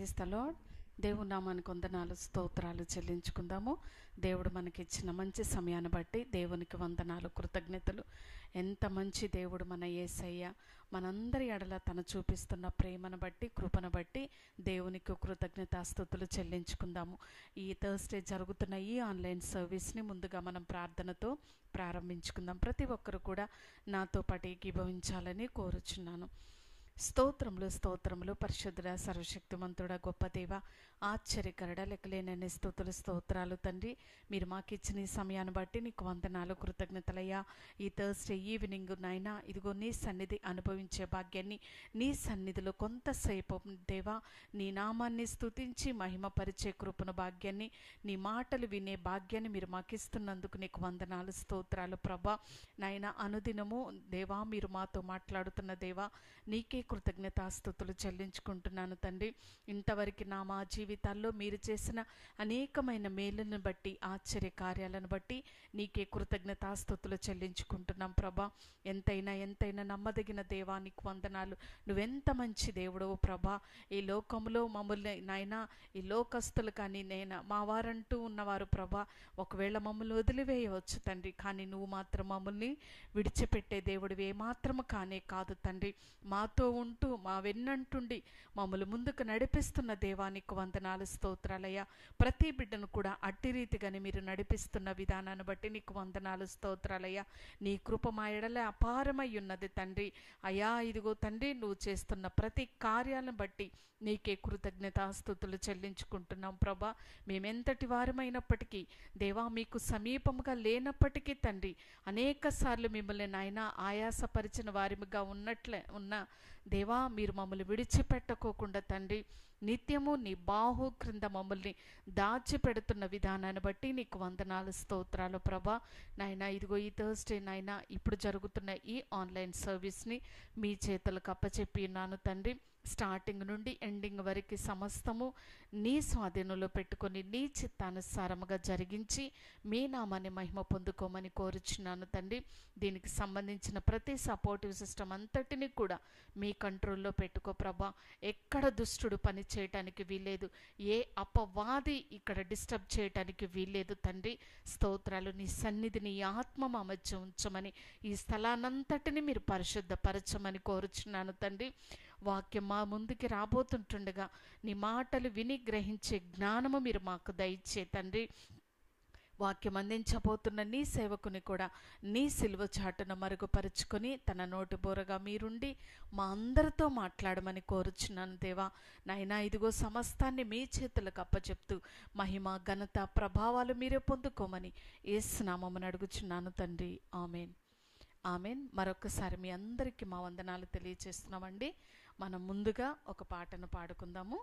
Praise the lord. దేవుని నామానికి వందనాలు స్తోత్రాలు చెల్లించుకుందాము. దేవుడు మనకిచ్చిన మంచి సమయాన్ని బట్టి దేవునికి వందనాలు, కృతజ్ఞతలు. ఎంత మంచి దేవుడు మన యేసయ్య. మనందరి ఎడల తను చూపిస్తున్న ప్రేమను బట్టి, కృపను బట్టి దేవునికి కృతజ్ఞతాస్తుతులు చెల్లించుకుందాము. ఈ థర్స్డే జరుగుతున్న ఈ ఆన్లైన్ సర్వీస్ని ముందుగా మనం ప్రార్థనతో ప్రారంభించుకుందాం. ప్రతి ఒక్కరు కూడా నాతో పాటు ఏకీభవించాలని కోరుచున్నాను. స్తోత్రములు స్తోత్రములు పరిశుద్ధుడ, సర్వశక్తిమంతుడ, గొప్ప దేవ, ఆశ్చర్యకరుడ, లెక్కలేనన్ని స్తుతులు స్తోత్రాలు తండ్రి. మీరు మాకు ఇచ్చిన ఈ సమయాన్ని బట్టి నీకు వందనాలు, కృతజ్ఞతలయ్యా. ఈ థర్స్డే ఈవినింగ్ నాయనా ఇదిగో నీ సన్నిధి అనుభవించే భాగ్యాన్ని, నీ సన్నిధిలో కొంతసేపు దేవా నీ నామాన్ని స్తుతించి మహిమపరిచే కృపను భాగ్యాన్ని, నీ మాటలు వినే భాగ్యాన్ని మీరు మాకు ఇస్తున్నందుకు నీకు వందనాలు స్తోత్రాలు ప్రభా. నాయన అనుదినము దేవా మీరు మాతో మాట్లాడుతున్న దేవా నీకే కృతజ్ఞతాస్తుతులు చెల్లించుకుంటున్నాను తండ్రి. ఇంతవరకు మా జీవితాల్లో మీరు చేసిన అనేకమైన మేలును బట్టి, ఆశ్చర్య కార్యాలను బట్టి నీకే కృతజ్ఞతాస్తుతులు చెల్లించుకుంటున్నాం ప్రభా. ఎంతైనా నమ్మదగిన దేవానికి వందనాలు. నువ్వెంత మంచి దేవుడవు ప్రభా. ఈ లోకంలో మమ్మల్ని నాయన ఈ లోకస్తులు కానీ నేను మా వారంటూ ఉన్నవారు ప్రభా ఒకవేళ మమ్మల్ని వదిలివేయవచ్చు తండ్రి, కానీ నువ్వు మాత్రం మమ్మల్ని విడిచిపెట్టే దేవుడివి ఏమాత్రము కానే కాదు తండ్రి. మాతో ఉంటూ మా వెన్నంటుండి మమ్మల్ని ముందుకు నడిపిస్తున్న దేవానికి వందనాలు స్తోత్రాలయ్యా. ప్రతి బిడ్డను కూడా అట్టి రీతిగానే మీరు నడిపిస్తున్న విధానాన్ని బట్టి నీకు వందనాలు స్తోత్రాలయ్యా. నీ కృప మా ఎడల అపారమై ఉన్నది తండ్రి. అయ్యా ఇదిగో తండ్రి నువ్వు చేస్తున్న ప్రతి కార్యాలను బట్టి నీకే కృతజ్ఞతాస్తుతులు చెల్లించుకుంటున్నాం ప్రభా. మేమెంతటి వారమైనప్పటికీ దేవా మీకు సమీపముగా లేనప్పటికీ తండ్రి అనేక సార్లు మిమ్మల్ని నాయన ఆయాసపరిచిన వారిగా ఉన్న దేవా మీరు మమ్మల్ని విడిచిపెట్టుకోకుండా తండ్రి నిత్యము నీ బాహు క్రింద మమ్మల్ని దాచిపెడుతున్న విధానాన్ని బట్టి నీకు వందనాలు స్తోత్రాలు ప్రభా. నాయన ఇదిగో ఈ థర్స్డే నాయన ఇప్పుడు జరుగుతున్న ఈ ఆన్లైన్ సర్వీస్ని మీ చేతులకు అప్పచెప్పి ఉన్నాను తండ్రి. స్టార్టింగ్ నుండి ఎండింగ్ వరకు సమస్తము నీ స్వాధీనంలో పెట్టుకొని నీ చిత్తానుసారముగా జరిగించి మీ నామాన్ని మహిమ పొందుకోమని కోరుచున్నాను తండ్రి. దీనికి సంబంధించిన ప్రతి సపోర్టివ్ సిస్టమ్ అంతటినీ కూడా మీ కంట్రోల్లో పెట్టుకో ప్రభా. ఎక్కడ దుష్టుడు పని చేయటానికి వీల్లేదు, ఏ అపవాది ఇక్కడ డిస్టర్బ్ చేయటానికి వీల్లేదు తండ్రి. స్తోత్రాలు. నీ సన్నిధిని ఆత్మ మా మధ్య ఉంచమని, ఈ స్థలానంతటిని మీరు పరిశుద్ధపరచమని కోరుచున్నాను తండ్రి. వాక్యం మా ముందుకి రాబోతుంటుండగా నీ మాటలు విని గ్రహించే జ్ఞానము మీరు మాకు దయచే తండ్రి. వాక్యం అందించబోతున్న నీ సేవకుని కూడా నీ సిలువ చాటును మరుగుపరుచుకొని తన నోటి బోరగా మీరుండి మా అందరితో మాట్లాడమని కోరుచున్నాను దేవా. నాయనా ఇదిగో సమస్తాన్ని మీ చేతులకు అప్పచెప్తూ మహిమ ఘనత ప్రభావాలు మీరే పొందుకోమని యేసు నామమున అడుగుచున్నాను తండ్రి. Amen amen. మరొకసారి మీ అందరికీ మా వందనాలు తెలియజేస్తున్నామండి. మనం ముందుగా ఒక పాటను పాడుకుందాము.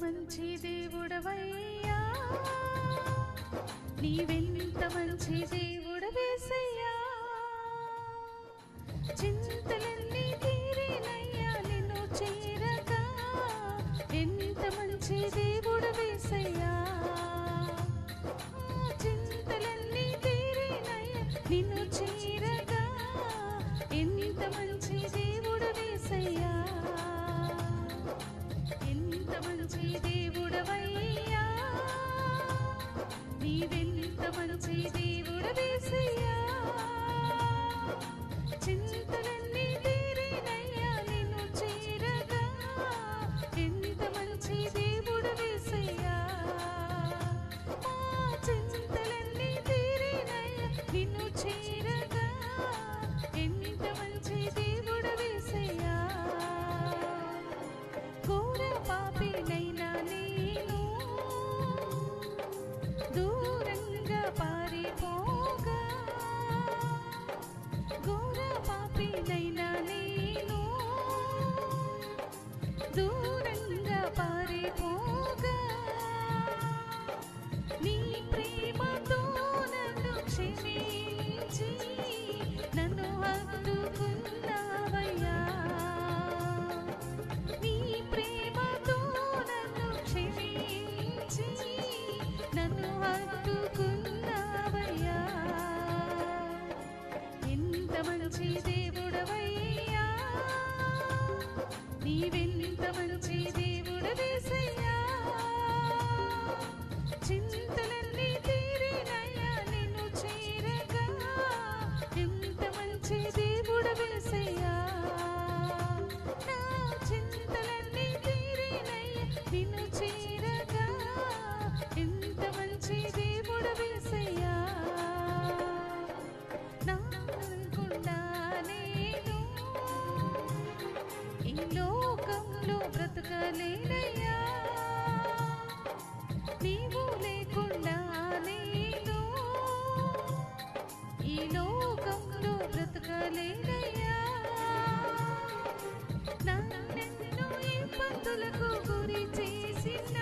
మంచి దేవుడవయ్యా, నీవెంత మంచి దేవుడవేసయ్యా. చింతలన్నీ తీరేనయ్యా నిన్ను చేరగా, ఎంత మంచి దేవుడవేసయ్యా. చింతలన్నీ తీరేనయ్యా నిన్ను చేరగా, ఎంత మంచి దేవుడవేసయ్యా. ఎంత మంచి దేవుడవయ్యా, నీవెంత మంచి దేవుడవేసయ్యా. చింతలన్నీ తీరేనయ్యా నిన్ను చేరగా, ఎంత మంచి దేవుడవేసయ్యా. మా చింతలన్నీ తీరేనయ్యా నిన్ను చేరగా, ఎంత మంచి దేవుడవేసయ్యా. ఘోర పాపినైనా నేను దూరంగా పారిపోగా, చింతలన్నీ తీరినయ్యా నిన్ను చేరగా, ఎంత మంచి దేవుడు యేసయ్యా. నా చింతలన్నీ తీరినయ్యా నిన్ను చేరగా, ఎంత మంచి దేవుడు యేసయ్యా. నానుకుండా నేను ఈ లోకంలో బ్రతకలేనయ్యా, నీవు లేకుండా నేను ఈ లోకంలో బ్రతకలేనయ్యా. నన్నెన్నో ఇబ్బందులకు గురి చేసిన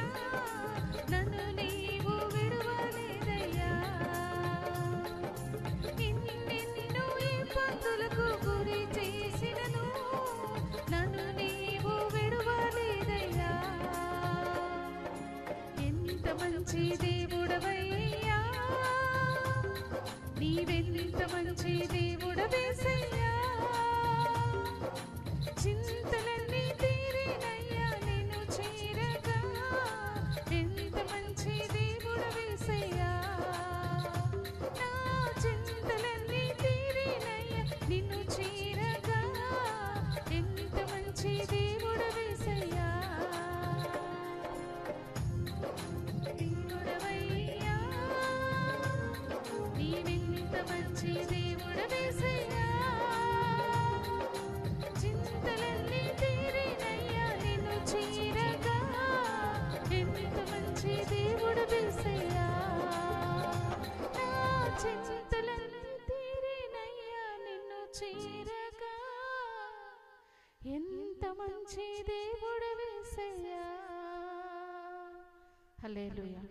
నన్ను నీవు విడువలేదయ్యా. ఎన్నెన్నో ఇబ్బందులకు గురి చేసినను నన్ను నీవు విడువలేదయ్యా. ఎంత మంచి దేవుడవయ్యా, నీవెంత మంచి దేవుడవేసయ్యా. చింతలన్నీ తీరినయ్యా నిన్ను చేరగా, ఎంత మంచి దేవుడవేసయ్యా. నా చింతలన్నీ తీరినయ్యా నిన్ను చేరగా, ఎంత మంచి దేవుడవేసయ్యా. దేవుడవయ్యా, నీవెంత మంచి దేవుడవేసయ్యా. చింతలన్నీ తీరినయ్యా నిన్ను చేరగా, ఎంత మంచి దేవుడవేసయ్యా. నా చింతలన్నీ తీరినయ్యా నిన్ను చేరగా, ఎంత మంచి దేవుడవేసయ్యా. హల్లెలూయా.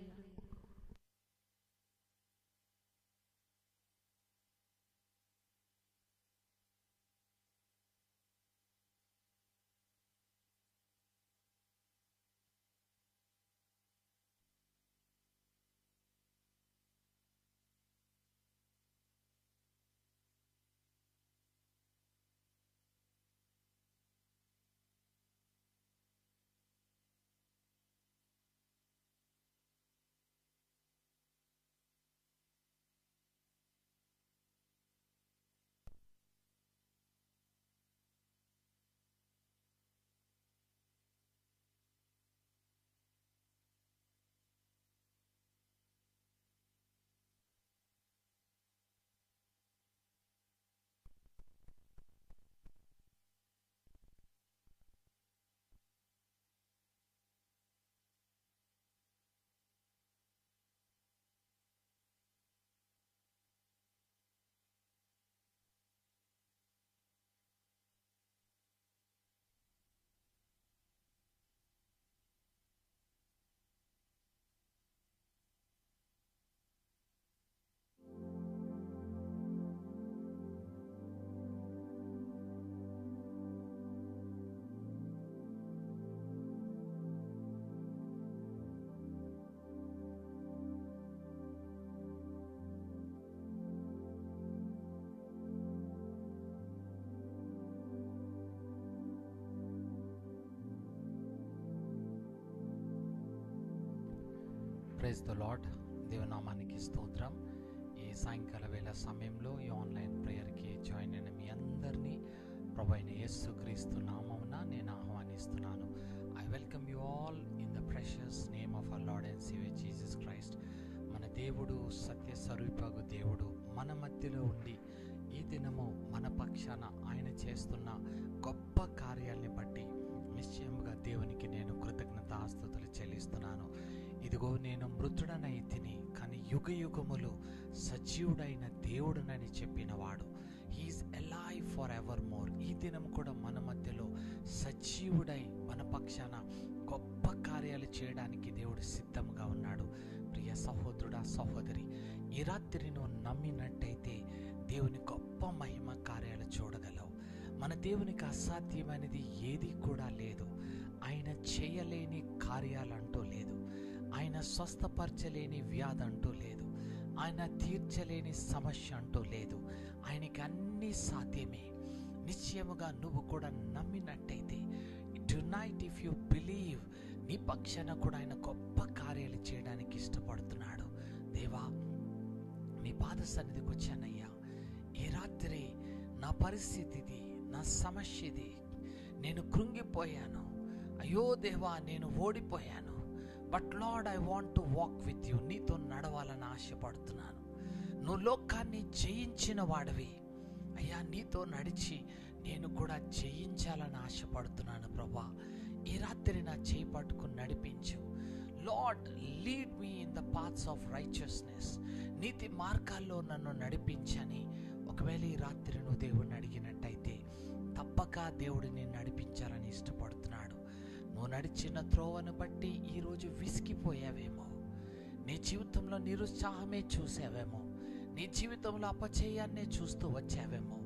Praise the Lord. దేవనామానికి స్తోత్రం. ఈ సాయంకాల వేళ సమయంలో ఈ ఆన్లైన్ ప్రేయర్కి జాయిన్ అయిన మీ అందరినీ ప్రభు అయిన యేసుక్రీస్తు నామమున నేను ఆహ్వానిస్తున్నాను. I welcome you all in the precious name of our Lord and saviour Jesus Christ. మన దేవుడు సత్య స్వరూపగు దేవుడు మన మధ్యలో ఉండి ఈ దినము మన పక్షాన ఆయన చేస్తున్న గొప్ప కార్యాలని బట్టి నిశ్చయముగా దేవునికి నేను కృతజ్ఞతాస్తుతులు చెల్లిస్తున్నాను. ఇదిగో నేను మృతుడనై తిని కానీ యుగ యుగములు సజీవుడైన దేవుడునని చెప్పినవాడు. He is alive for ever more. ఈ దినం కూడా మన మధ్యలో సజీవుడై మన పక్షాన గొప్ప కార్యాలు చేయడానికి దేవుడు సిద్ధంగా ఉన్నాడు. ప్రియ సహోదరుడా, సహోదరి, ఈ రాత్రి నువ్వు నమ్మినట్టయితే దేవుని గొప్ప మహిమ కార్యాలు చూడగలవు. మన దేవునికి అసాధ్యమైనది ఏది కూడా లేదు. ఆయన చేయలేని కార్యాలంటూ లేదు. ఆయన స్వస్థపరచలేని వ్యాధి అంటూ లేదు. ఆయన తీర్చలేని సమస్య అంటూ లేదు. ఆయనకి అన్నీ సాధ్యమే. నిశ్చయముగా నువ్వు కూడా నమ్మినట్టయితే టునైట్ ఇఫ్ యు బిలీవ్, నీ పక్షాన కూడా ఆయన గొప్ప కార్యాలు చేయడానికి ఇష్టపడుతున్నాడు. దేవా, మీ పాద సన్నిధికి వచ్చానయ్యా. ఈ రాత్రి నా పరిస్థితి ఇది, నా సమస్య ఇది, నేను కృంగిపోయాను. అయ్యో దేవా, నేను ఓడిపోయాను. But lord, I want to walk with you. నీతో నడవాలని ఆశపడుతున్నాను. నువ్వు లోకాన్ని జయించిన వాడివి అయ్యా. నీతో నడిచి నేను కూడా జయించాలని ఆశపడుతున్నాను ప్రభా. ఈ రాత్రి నా చేయి పట్టుకుని నడిపించు. Lord, lead me in the paths of righteousness. నీతి మార్గాల్లో నన్ను నడిపించని ఒకవేళ ఈ రాత్రి నువ్వు దేవుడిని అడిగినట్టయితే తప్పక దేవుడు నేను నడిపించాలని ఇష్టపడుతున్నాడు. నువ్వు నడిచిన త్రోవను బట్టి ఈరోజు విసిగిపోయావేమో, నీ జీవితంలో నిరుత్సాహమే చూసావేమో, నీ జీవితంలో అపజయాన్నే చూస్తూ వచ్చావేమో.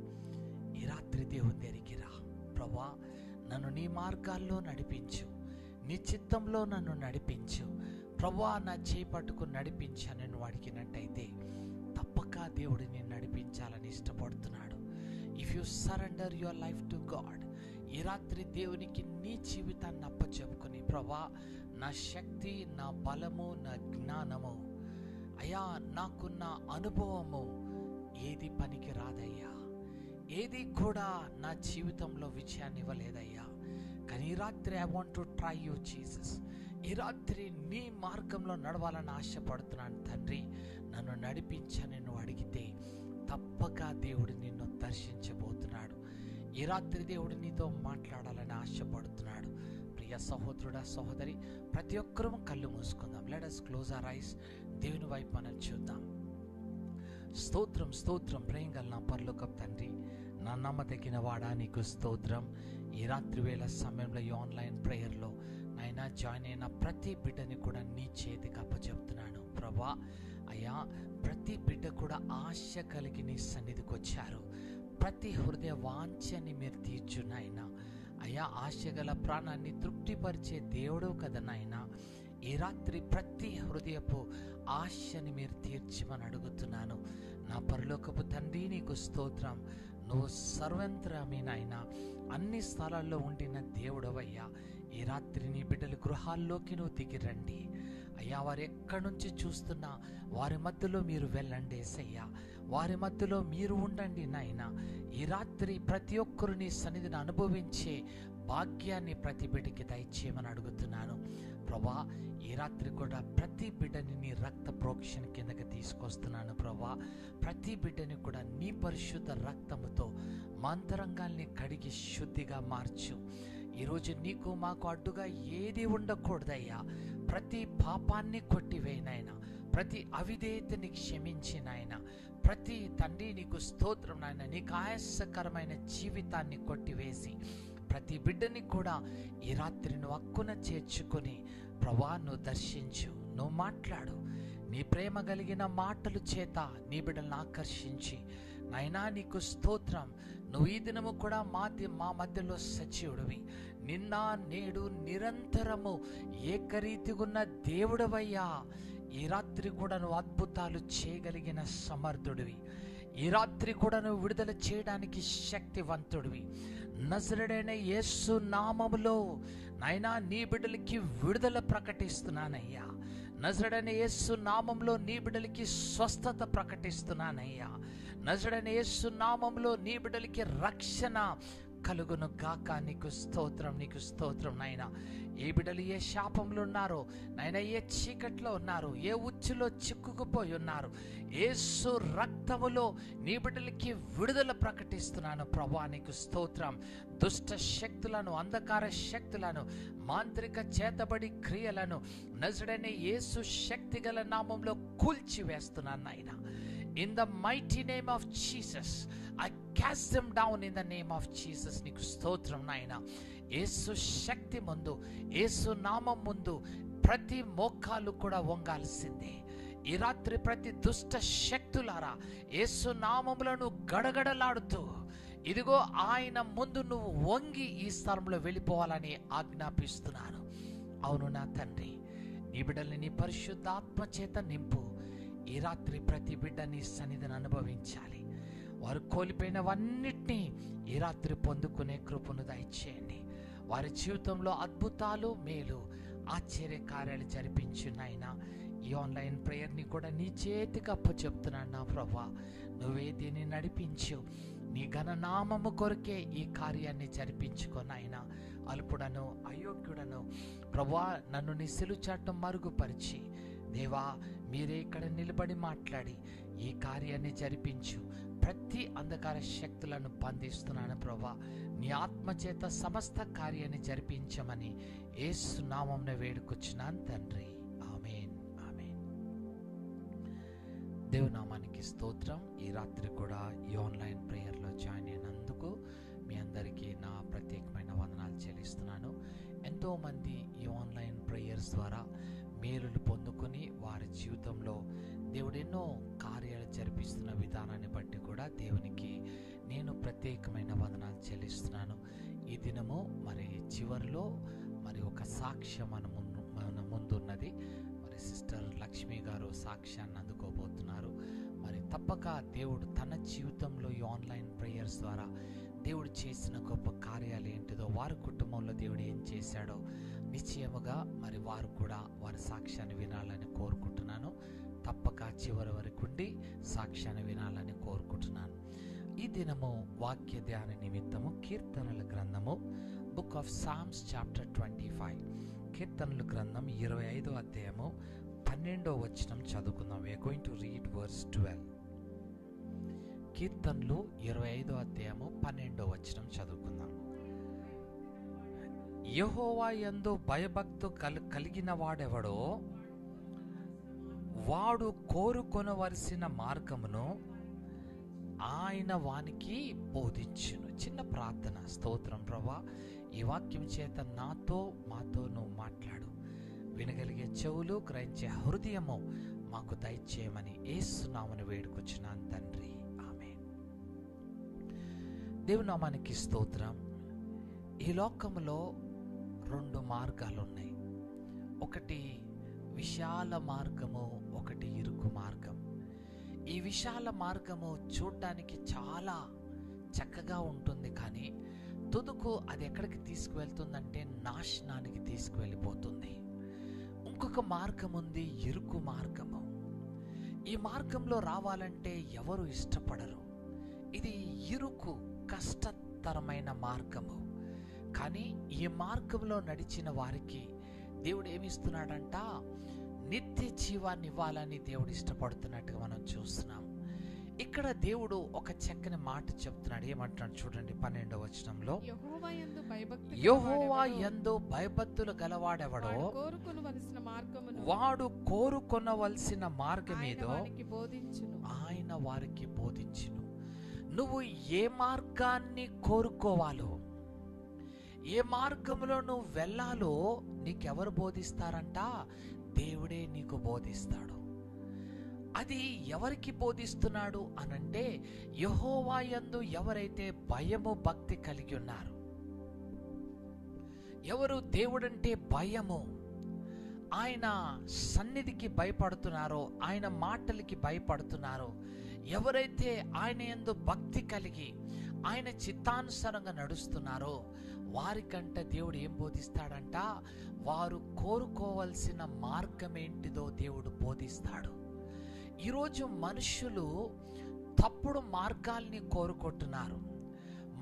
ఈ రాత్రి దేవుని దగ్గరికి రా. ప్రభా, నన్ను నీ మార్గాల్లో నడిపించు, నీ చిత్తంలో నన్ను నడిపించు ప్రభా. నా చేయి పట్టుకుని నడిపించాను నువ్వు అడిగినట్టయితే తప్పక దేవుడు నేను నడిపించాలని ఇష్టపడుతున్నాడు. If you surrender your life to God, ఈ రాత్రి దేవునికి నీ జీవితాన్ని అప్పచెప్పుకొని, ప్రభా, నా శక్తి, నా బలము, నా జ్ఞానము, అయ్యా, నాకున్న అనుభవము ఏది పనికి రాదయ్యా, ఏది కూడా నా జీవితంలో విజయాన్ని ఇవ్వలేదయ్యా. కానీ ఈ రాత్రి I want to try you Jesus. ఈ రాత్రి నీ మార్గంలో నడవాలని ఆశపడుతున్నాను తండ్రి. నన్ను నడిపించని నువ్వు అడిగితే తప్పక దేవుడు నిన్ను దర్శించబోతున్నాడు. ఈ రాత్రి దేవుడు నీతో మాట్లాడాలని ఆశపడుతున్నాడు. ప్రియ సహోదరుడా, సహోదరి, ప్రతి ఒక్కరూ కళ్ళు మూసుకుందాం. Let us close our eyes. దేవుని వైపు మనం చూద్దాం. స్తోత్రం, స్తోత్రం. ప్రేమగల నా పరలోకపు తండ్రి, నా నమ్మదగిన వాడా, నీకు స్తోత్రం. ఈ రాత్రి వేళ సమయంలో ఈ ఆన్లైన్ ప్రేయర్లో నాయన జాయిన్ అయిన ప్రతి బిడ్డని కూడా నీ చేతికి అప్పచెప్తున్నాను ప్రభా. అయ్యా, ప్రతి బిడ్డ కూడా ఆశ కలిగి నీ సన్నిధికి వచ్చారు. ప్రతి హృదయ వాంఛని మీరు తీర్చు నాయన. అయ్యా, ఆశ గల ప్రాణాన్ని తృప్తిపరిచే దేవుడు కదా నాయన. ఈ రాత్రి ప్రతి హృదయపు ఆశని మీరు తీర్చమని అడుగుతున్నాను. నా పరలోకపు తండ్రి, నీకు స్తోత్రం. నువ్వు సర్వంతరామి నాయన, అన్ని స్థలాల్లో ఉండిన దేవుడవయ్యా. ఈ రాత్రి నీ బిడ్డల గృహాల్లోకి నువ్వు దిగి రండి అయ్యా. వారు ఎక్కడి నుంచి చూస్తున్నా వారి మధ్యలో మీరు వెళ్ళండి యేసయ్యా. వారి మధ్యలో మీరు ఉండండి నాయన. ఈ రాత్రి ప్రతి ఒక్కరు నీ సన్నిధిని అనుభవించే భాగ్యాన్ని ప్రతి బిడ్డకి దయచేయమని అడుగుతున్నాను ప్రభా. ఈ రాత్రి కూడా ప్రతి బిడ్డని నీ రక్త ప్రోక్షణ కిందకి తీసుకొస్తున్నాను ప్రభా. ప్రతి బిడ్డని కూడా నీ పరిశుద్ధ రక్తముతో మా అంతరంగాల్ని కడిగి శుద్ధిగా మార్చు. ఈరోజు నీకు మాకు అడ్డుగా ఏది ఉండకూడదయ్యా. ప్రతి పాపాన్ని కొట్టివేయనాయన, ప్రతి అవిధేయతని క్షమించి నాయన, ప్రతి తండ్రి నీకు స్తోత్రం నాయన. నీకు ఆయాసకరమైన జీవితాన్ని కొట్టివేసి ప్రతి బిడ్డని కూడా ఈ రాత్రి నువ్వు హక్కున చేర్చుకొని ప్రభా, నువ్వు దర్శించు, నువ్వు మాట్లాడు. నీ ప్రేమ కలిగిన మాటలు చేత నీ బిడ్డలను ఆకర్షించి నాయనా నీకు స్తోత్రం. నువ్వు ఈ దినము కూడా మా మధ్యలో సజీవుడివి. నిన్న నేడు నిరంతరము ఏకరీతిగున్న దేవుడవయ్యా. ఈ రాత్రి కూడా నువ్వు అద్భుతాలు చేయగలిగిన సమర్థుడివి. ఈ రాత్రి కూడా నువ్వు విడుదల చేయడానికి శక్తివంతుడివి. నజరేయుడైన యేసు నామములో నాయనా నీ బిడ్డలకి విడుదల ప్రకటిస్తున్నానయ్యా. నజరేయుడైన యేసు నామంలో నీ బిడ్డలకి స్వస్థత ప్రకటిస్తున్నానయ్యా. నజరేయుడైన యేసు నామంలో నీ బిడ్డలకి రక్షణ కలుగును గాక. నీకు స్తోత్రం, నీకు స్తోత్రం నాయనా. ఏ బిడ్డలు ఏ శాపంలో ఉన్నారో నాయన, ఏ చీకట్లో ఉన్నారు, ఏ ఉచ్చులో చిక్కుకుపోయి ఉన్నారు, యేసు రక్తములో నీ బిడ్డలకి విడుదల ప్రకటిస్తున్నాను ప్రభా. నీకు స్తోత్రం. దుష్ట శక్తులను, అంధకార శక్తులను, మాంత్రిక చేతబడి క్రియలను నజరేయుడైన యేసు శక్తి గల నామంలో కూల్చివేస్తున్నాను నాయన. In the mighty name of Jesus, I cast them down in the name of Jesus. నీకు స్తోత్రం నాయన. యేసు శక్తి ముందు, యేసు నామం ముందు ప్రతి మోకాలు కూడా వంగాల్సిందే. ఈ రాత్రి ప్రతి దుష్ట శక్తులారా యేసు నామములను గడగడలాడుతూ ఇదిగో ఆయన ముందు నువ్వు వంగి ఈ స్థలంలో వెళ్ళిపోవాలని ఆజ్ఞాపిస్తున్నాను. అవును నా తండ్రి, నీ బిడ్డల్ని నీ పరిశుద్ధాత్మ చేత నింపు. ఈ రాత్రి ప్రతి బిడ్డ నీ సన్నిధిని అనుభవించాలి. వారు కోల్పోయినవన్నిటినీ ఈ రాత్రి పొందుకునే కృపను దయచేయండి. వారి జీవితంలో అద్భుతాలు, మేలు, ఆశ్చర్య కార్యాలు జరిపించు నాయనా. ఈ ఆన్లైన్ ప్రేయర్ని కూడా నీ చేతికి అప్పచెప్తున్నాను నా ప్రభా. నువ్వే దీన్ని నడిపించు. నీ ఘననామము కొరకే ఈ కార్యాన్ని జరిపించుకొనైనా అల్పుడను అయోగ్యుడను ప్రభా, నన్ను నీ సిలుచాటు మరుగుపరిచి దేవా, మీరే ఇక్కడ నిలబడి మాట్లాడి ఈ కార్యాన్ని జరిపించు. ప్రతి అంధకార శక్తులను బంధిస్తున్నాను ప్రభా. నీ ఆత్మచేత సమస్త కార్యాన్ని జరిపించమని యేసు నామమున వేడుకొచ్చున్నాను తండ్రి. ఆమేన్, ఆమేన్. దేవునామానికి స్తోత్రం. ఈ రాత్రి కూడా ఈ ఆన్లైన్ ప్రేయర్లో జాయిన్ అయినందుకు మీ అందరికీ నా ప్రత్యేకమైన వందనాలు చెల్లిస్తున్నాను. ఎంతోమంది ఈ ఆన్లైన్ ప్రేయర్స్ ద్వారా మేలులు పొందుకొని వారి జీవితంలో దేవుడు ఎన్నో కార్యాలు జరిపిస్తున్న విధానాన్ని బట్టి కూడా దేవునికి నేను ప్రత్యేకమైన వందనాలు చెల్లిస్తున్నాను. ఈ దినము మరి చివరిలో మరి ఒక సాక్ష్యం మన ముందున్నది. మరి సిస్టర్ లక్ష్మి గారు సాక్ష్యాన్ని అందుకోబోతున్నారు. మరి తప్పక దేవుడు తన జీవితంలో ఈ ఆన్లైన్ ప్రేయర్స్ ద్వారా దేవుడు చేసిన గొప్ప కార్యాలు ఏంటిదో, వారి కుటుంబంలో దేవుడు ఏం చేశాడో నిశ్చయముగా మరి వారు కూడా వారి సాక్ష్యాన్ని వినాలని కోరుకుంటున్నాను. తప్పక చివరి వరకు ఉండి సాక్ష్యాన్ని వినాలని కోరుకుంటున్నాను. ఈ దినము వాక్య ధ్యాన నిమిత్తము కీర్తనల గ్రంథము బుక్ ఆఫ్ సామ్స్ చాప్టర్ 25, కీర్తనల గ్రంథం 25వ అధ్యాయము 12వ వచనం చదువుకుందాం. we are going to read verse 12. కీర్తనలు 25వ అధ్యాయము 12వ వచనం చదువుకుందాం. యెహోవా యందు భయభక్తు కలిగిన వాడెవడో వాడు కోరుకొనవలసిన మార్గమును ఆయన వానికి బోధించును. చిన్న ప్రార్థన. స్తోత్రం ప్రభా, ఈ వాక్యం చేత మాతో నువ్వు మాట్లాడు. వినగలిగే చెవులు, గ్రహించే హృదయము మాకు దయచేయమని యేసు నామమున వేడుకొచ్చున్నాను తండ్రి. ఆమేన్. దేవుని నామానికి స్తోత్రం. ఈ లోకములో 2 మార్గాలు ఉన్నాయి. ఒకటి విశాల మార్గము, ఒకటి ఇరుకు మార్గం. ఈ విశాల మార్గము చూడటానికి చాలా చక్కగా ఉంటుంది, కానీ తుదుకు అది ఎక్కడికి తీసుకువెళ్తుందంటే నాశనానికి తీసుకువెళ్ళిపోతుంది. ఇంకొక మార్గం ఉంది, ఇరుకు మార్గము. ఈ మార్గంలో రావాలంటే ఎవరు ఇష్టపడరు. ఇది ఇరుకు, కష్టతరమైన మార్గము. కానీ ఈ మార్గంలో నడిచిన వారికి దేవుడు ఏమిస్తున్నాడంట? నిత్య జీవాన్ని ఇవ్వాలని దేవుడు ఇష్టపడుతున్నట్టుగా మనం చూస్తున్నాం. ఇక్కడ దేవుడు ఒక చక్కని మాట చెప్తున్నాడు. ఏమంటున్నాడు చూడండి 12వ వచనంలో, యెహోవా యందు భయభక్తులు గలవాడెవడో వాడు కోరుకొనవలసిన మార్గమేదో ఆయన వారికి బోధించును. నువ్వు ఏ మార్గాన్ని కోరుకోవాలో, ఏ మార్గంలో నువ్వు వెళ్ళాలో నీకెవరు బోధిస్తారంట? దేవుడే నీకు బోధిస్తాడు. అది ఎవరికి బోధిస్తున్నాడు అనంటే, యెహోవా యందు ఎవరైతే భయము భక్తి కలిగి ఉన్నారు, ఎవరు దేవుడంటే భయము, ఆయన సన్నిధికి భయపడుతున్నారో, ఆయన మాటలకి భయపడుతున్నారో, ఎవరైతే ఆయన యందు భక్తి కలిగి ఆయన చిత్తానుసారంగా నడుస్తున్నారో వారికంట దేవుడు ఏం బోధిస్తాడంట? వారు కోరుకోవలసిన మార్గం ఏంటిదో దేవుడు బోధిస్తాడు. ఈరోజు మనుషులు తప్పుడు మార్గాల్ని కోరుకుంటున్నారు.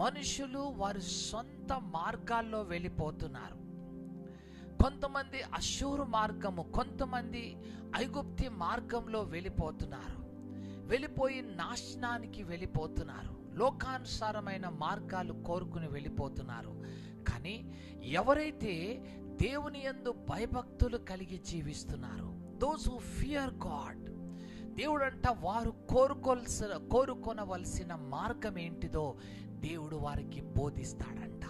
మనుషులు వారి సొంత మార్గాల్లో వెళ్ళిపోతున్నారు. కొంతమంది అషూరు మార్గము, కొంతమంది ఐగుప్తి మార్గంలో వెళ్ళిపోతున్నారు. వెళ్ళిపోయి నాశనానికి వెళ్ళిపోతున్నారు. లోకానుసారమైన మార్గాలు కోరుకుని వెళ్ళిపోతున్నారు. కానీ ఎవరైతే దేవుని యందు భయభక్తులు కలిగి జీవిస్తున్నారు, దోస్ హూ ఫియర్ గాడ్, దేవుడంట వారు కోరుకొనవలసిన మార్గం ఏంటిదో దేవుడు వారికి బోధిస్తాడంట.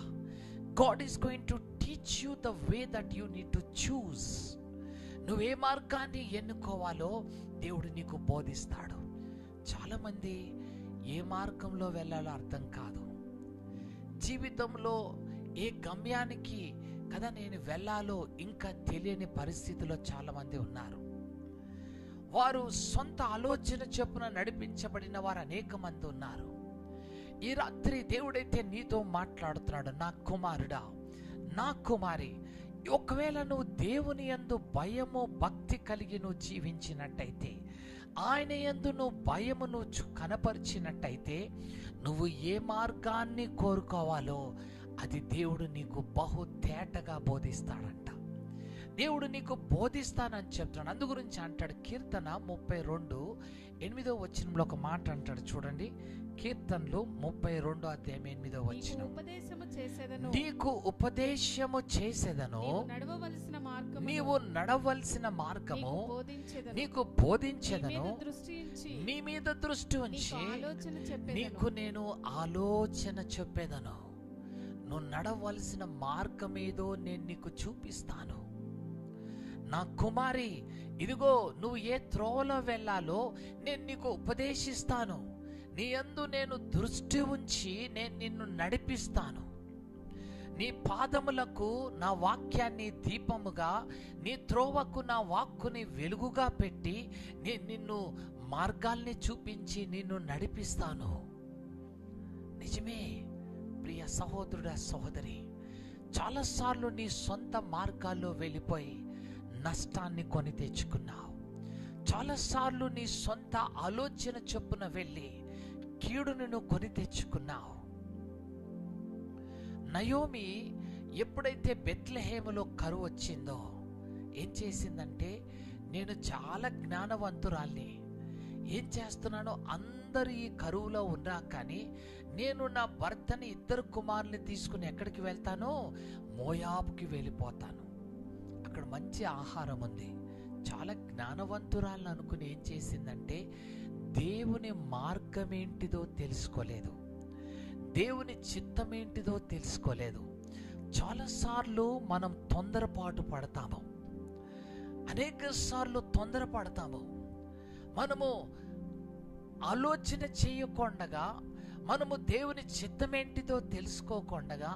God is going to teach you the way that you need to choose. నువ్వే మార్గాన్ని ఎన్నుకోవాలో దేవుడు నీకు బోధిస్తాడు. చాలామంది ఏ మార్గంలో వెళ్ళాలో అర్థం కాదు. జీవితంలో ఏ గమ్యానికి కదా నేను వెళ్ళాలో ఇంకా తెలియని పరిస్థితిలో చాలామంది ఉన్నారు. వారు సొంత ఆలోచన చొప్పున నడిపించబడిన వారు అనేక మంది ఉన్నారు. ఈ రాత్రి దేవుడైతే నీతో మాట్లాడుతున్నాడు. నా కుమారుడా, నా కుమారి, ఒకవేళ నువ్వు దేవుని యందు భయము భక్తి కలిగి నువ్వు జీవించినట్టయితే, ఆయన యందు నువ్వు భయమును కనపరిచినట్టయితే, నువ్వు ఏ మార్గాన్ని కోరుకోవాలో అది దేవుడు నీకు బహు తేటగా బోధిస్తాడంట. దేవుడు నీకు బోధిస్తానని చెప్తాడు. అందు గురించి అంటాడు కీర్తన 32:8 ఒక మాట అంటాడు చూడండి. కీర్తనలు 32:8 నీకు ఉపదేశము చేసేదను, నీవు నడవలసిన మార్గము నీకు బోధించేదను, నీ మీద దృష్టి ఉంచి నీకు నేను ఆలోచన చెప్పేదను. నువ్వు నడవలసిన మార్గం ఏదో నేను నీకు చూపిస్తాను. నా కుమారి, ఇదిగో నువ్వు ఏ త్రోవలో వెళ్ళాలో నేను నీకు ఉపదేశిస్తాను. నీ యందు నేను దృష్టి ఉంచి నేను నిన్ను నడిపిస్తాను. నీ పాదములకు నా వాక్యాన్ని దీపముగా, నీ త్రోవకు నా వాక్కుని వెలుగుగా పెట్టి నేను నిన్ను మార్గాల్ని చూపించి నిన్ను నడిపిస్తాను. నిజమే ప్రియ సహోదరుడా, సహోదరి, చాలాసార్లు నీ సొంత మార్గాల్లో వెళ్ళిపోయి నష్టాన్ని కొని తెచ్చుకున్నావు. చాలాసార్లు నీ సొంత ఆలోచన చొప్పున వెళ్ళి కీడును నువ్వు కొని తెచ్చుకున్నావు. నయోమి ఎప్పుడైతే బెత్లెహేములో కరువు వచ్చిందో ఏం చేసిందంటే, నేను చాలా జ్ఞానవంతురాల్ని, ఏం చేస్తున్నానో అందరు ఈ కరువులో ఉన్నా కానీ నేను నా భర్తని 2 కుమారుల్ని తీసుకుని ఎక్కడికి వెళ్తాను? మోయాబుకి వెళ్ళిపోతాను. అక్కడ మంచి ఆహారం ఉంది. చాలా జ్ఞానవంతురాలను అనుకుని ఏం చేసిందంటే, దేవుని మార్గం ఏంటిదో తెలుసుకోలేదు, దేవుని చిత్తం ఏంటిదో తెలుసుకోలేదు. చాలాసార్లు మనం తొందరపాటు పడతాము, అనేక సార్లు తొందరపడతాము. మనము ఆలోచన చేయకుండగా, మనము దేవుని చిత్తమేంటిదో తెలుసుకోకుండగా,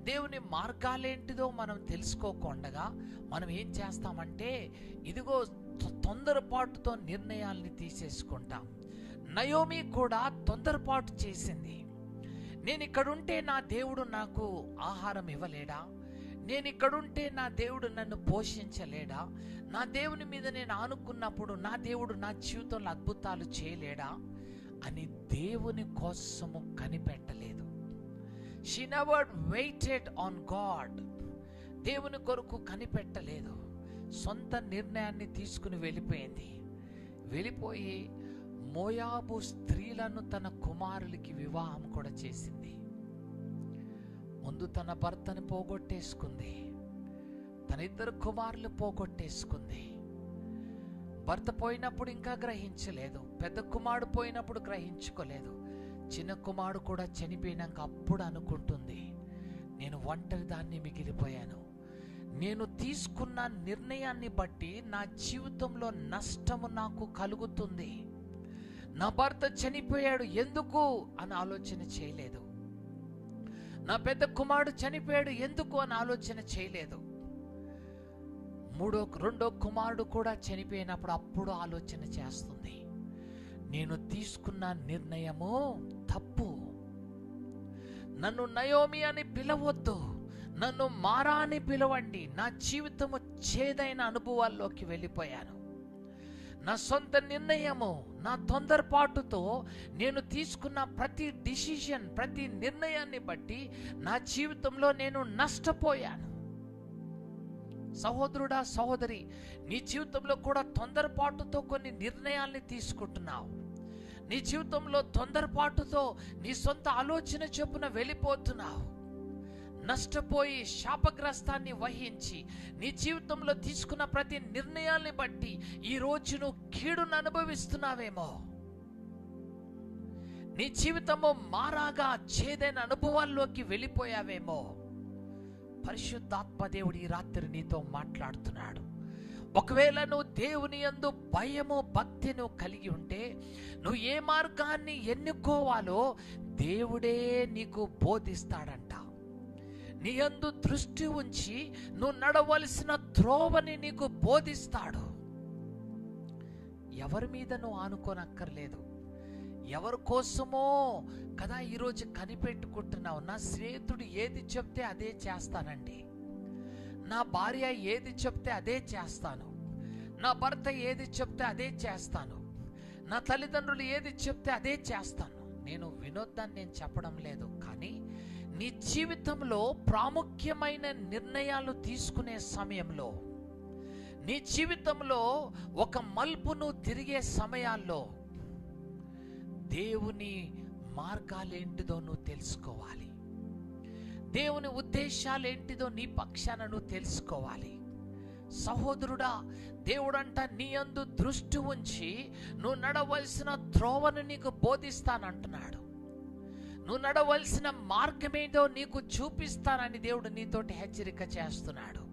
దేవుని మార్గాలేంటిదో మనం తెలుసుకోకుండగా మనం ఏం చేస్తామంటే, ఇదిగో తొందరపాటుతో నిర్ణయాల్ని తీసేసుకుంటాం. నయోమి కూడా తొందరపాటు చేసింది. నేను ఇక్కడుంటే నా దేవుడు నాకు ఆహారం ఇవ్వలేడా? నేను ఇక్కడుంటే నా దేవుడు నన్ను పోషించలేడా? నా దేవుని మీద నేను ఆనుకున్నప్పుడు నా దేవుడు నా జీవితంలో అద్భుతాలు చేయలేడా అని దేవుని కోసము కనిపెట్టలేదు. She never waited on God. దేవుని కొరకు కనిపెట్టలేదు. సొంత నిర్ణయాన్ని తీసుకుని వెళ్ళిపోయింది. వెళ్ళిపోయి మోయాబు స్త్రీలను తన కుమారులకి వివాహం కూడా చేసింది. ముందు తన భర్తని పోగొట్టేసుకుంది, తన 2 కుమారులు పోగొట్టేసుకుంది. భర్త పోయినప్పుడు ఇంకా గ్రహించలేదు, పెద్ద కుమారుడు పోయినప్పుడు గ్రహించుకోలేదు, చిన్న కుమారుడు కూడా చనిపోయినాక అప్పుడు అనుకుంటుంది, నేను ఒంటరి దాన్ని మిగిలిపోయాను. నేను తీసుకున్న నిర్ణయాన్ని బట్టి నా జీవితంలో నష్టము నాకు కలుగుతుంది. నా భర్త చనిపోయాడు ఎందుకు అని ఆలోచన చేయలేదు. నా పెద్ద కుమారుడు చనిపోయాడు ఎందుకు అని ఆలోచన చేయలేదు. రెండో కుమారుడు కూడా చనిపోయినప్పుడు అప్పుడు ఆలోచన చేస్తుంది, నేను తీసుకున్న నిర్ణయము తప్పు. నన్ను నయోమి అని పిలవద్దు, నన్ను మారా అని పిలవండి. నా జీవితము చేదైన అనుభవాల్లోకి వెళ్ళిపోయాను. నా సొంత నిర్ణయము, నా తొందరపాటుతో నేను తీసుకున్న ప్రతి డిసిషన్, ప్రతి నిర్ణయాన్ని బట్టి నా జీవితంలో నేను నష్టపోయాను. సహోదరుడా, సహోదరి, నీ జీవితంలో కూడా తొందరపాటుతో కొన్ని నిర్ణయాల్ని తీసుకుంటున్నావు. నీ జీవితంలో తొందరపాటుతో నీ సొంత ఆలోచన చొప్పున వెళ్ళిపోతున్నావు. నష్టపోయి శాపగ్రస్తాన్ని వహించి నీ జీవితంలో తీసుకున్న ప్రతి నిర్ణయాల్ని బట్టి ఈ రోజు నువ్వు కీడును అనుభవిస్తున్నావేమో. నీ జీవితము మారాగా చేదైన అనుభవాల్లోకి వెళ్ళిపోయావేమో. పరిశుద్ధాత్మ దేవుడు ఈ రాత్రి నీతో మాట్లాడుతున్నాడు. ఒకవేళ నువ్వు దేవుని యందు భయము భక్తి నువ్వు కలిగి ఉంటే, నువ్వు ఏ మార్గాన్ని ఎన్నుకోవాలో దేవుడే నీకు బోధిస్తాడంట. నీ యందు దృష్టి ఉంచి నువ్వు నడవలసిన త్రోవని నీకు బోధిస్తాడు. ఎవరి మీద నువ్వు ఆనుకోనక్కర్లేదు, ఎవరి కోసమో కదా ఈరోజు కనిపెట్టుకుంటున్నావు. నా స్నేహితుడు ఏది చెప్తే అదే చేస్తానండి, నా భార్య ఏది చెప్తే అదే చేస్తాను, నా భర్త ఏది చెప్తే అదే చేస్తాను, నా తల్లిదండ్రులు ఏది చెప్తే అదే చేస్తాను. నేను వినొద్దని నేను చెప్పడం లేదు, కానీ నీ జీవితంలో ప్రాముఖ్యమైన నిర్ణయాలు తీసుకునే సమయంలో, నీ జీవితంలో ఒక మలుపును తిరిగే సమయాల్లో దేవుని మార్గాలేంటిదో నువ్వు తెలుసుకోవాలి. దేవుని ఉద్దేశాలు ఏంటిదో నీ పక్షాన నువ్వు తెలుసుకోవాలి. సహోదరుడా, దేవుడంట నీ యందు దృష్టి ఉంచి నువ్వు నడవలసిన త్రోవను నీకు బోధిస్తానంటున్నాడు. నువ్వు నడవలసిన మార్గమేంటో నీకు చూపిస్తానని దేవుడు నీతోటి హెచ్చరిక చేస్తున్నాడు.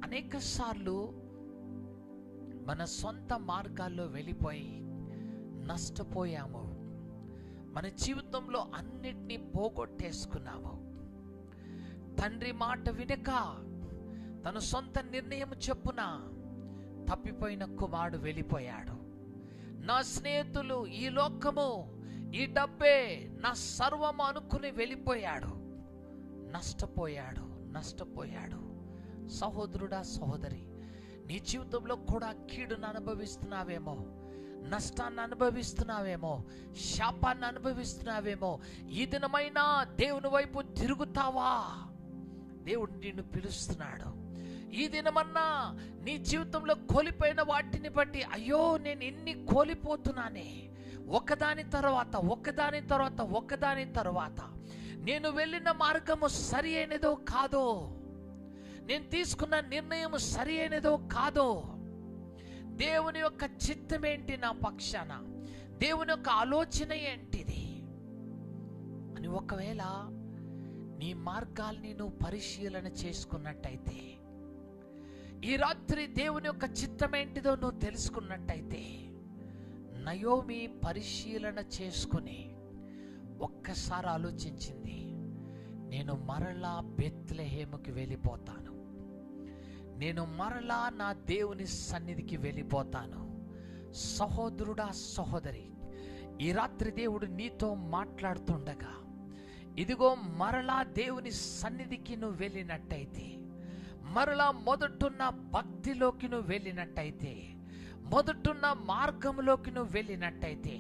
అనేక సార్లు మన సొంత మార్గాల్లో వెళ్ళిపోయి నష్టపోయాము. మన జీవితంలో అన్నిటినీ పోగొట్టేసుకున్నాము. తండ్రి మాట వినక తన సొంత నిర్ణయం చొప్పున తప్పిపోయిన కుమారుడు వెళ్ళిపోయాడు. నా స్నేహితులు, ఈ లోకము, ఈ డబ్బే నా సర్వము అనుకుని వెళ్ళిపోయాడు. నష్టపోయాడు. సహోదరుడా, సహోదరి, నీ జీవితంలో కూడా కీడును అనుభవిస్తున్నావేమో, నష్టాన్ని అనుభవిస్తున్నావేమో, శాపాన్ని అనుభవిస్తున్నావేమో. ఈ దినమైనా దేవుని వైపు తిరుగుతావా? దేవుడు నిన్ను పిలుస్తున్నాడు. ఈ దినమన్నా నీ జీవితంలో కోల్పోయిన వాటిని బట్టి, అయ్యో నేను ఎన్ని కోల్పోతున్నానే, ఒకదాని తర్వాత నేను వెళ్ళిన మార్గము సరి అయినదో కాదో, నేను తీసుకున్న నిర్ణయం సరి అయినదో కాదో, దేవుని యొక్క చిత్తం ఏంటి నా పక్షాన, దేవుని యొక్క ఆలోచన ఏంటిది అని ఒకవేళ నీ మార్గాల్ని నువ్వు పరిశీలన చేసుకున్నట్టయితే, ఈ రాత్రి దేవుని యొక్క చిత్తం ఏంటిదో నువ్వు తెలుసుకున్నట్టయితే, నయోమి పరిశీలన చేసుకుని ఒక్కసారి ఆలోచించింది. నేను మరలా బెత్లెహేముకి వెళ్ళిపోతాను, నేను మరలా నా దేవుని సన్నిధికి వెళ్ళిపోతాను. సహోదరుడా, సహోదరి, ఈ రాత్రి దేవుడు నీతో మాట్లాడుతుండగా, ఇదిగో మరలా దేవుని సన్నిధికి నువ్వు వెళ్ళినట్టయితే, మరలా మొదటున్న భక్తిలోకి నువ్వు వెళ్ళినట్టయితే, మొదటున్న మార్గంలోకి నువ్వు వెళ్ళినట్టయితే,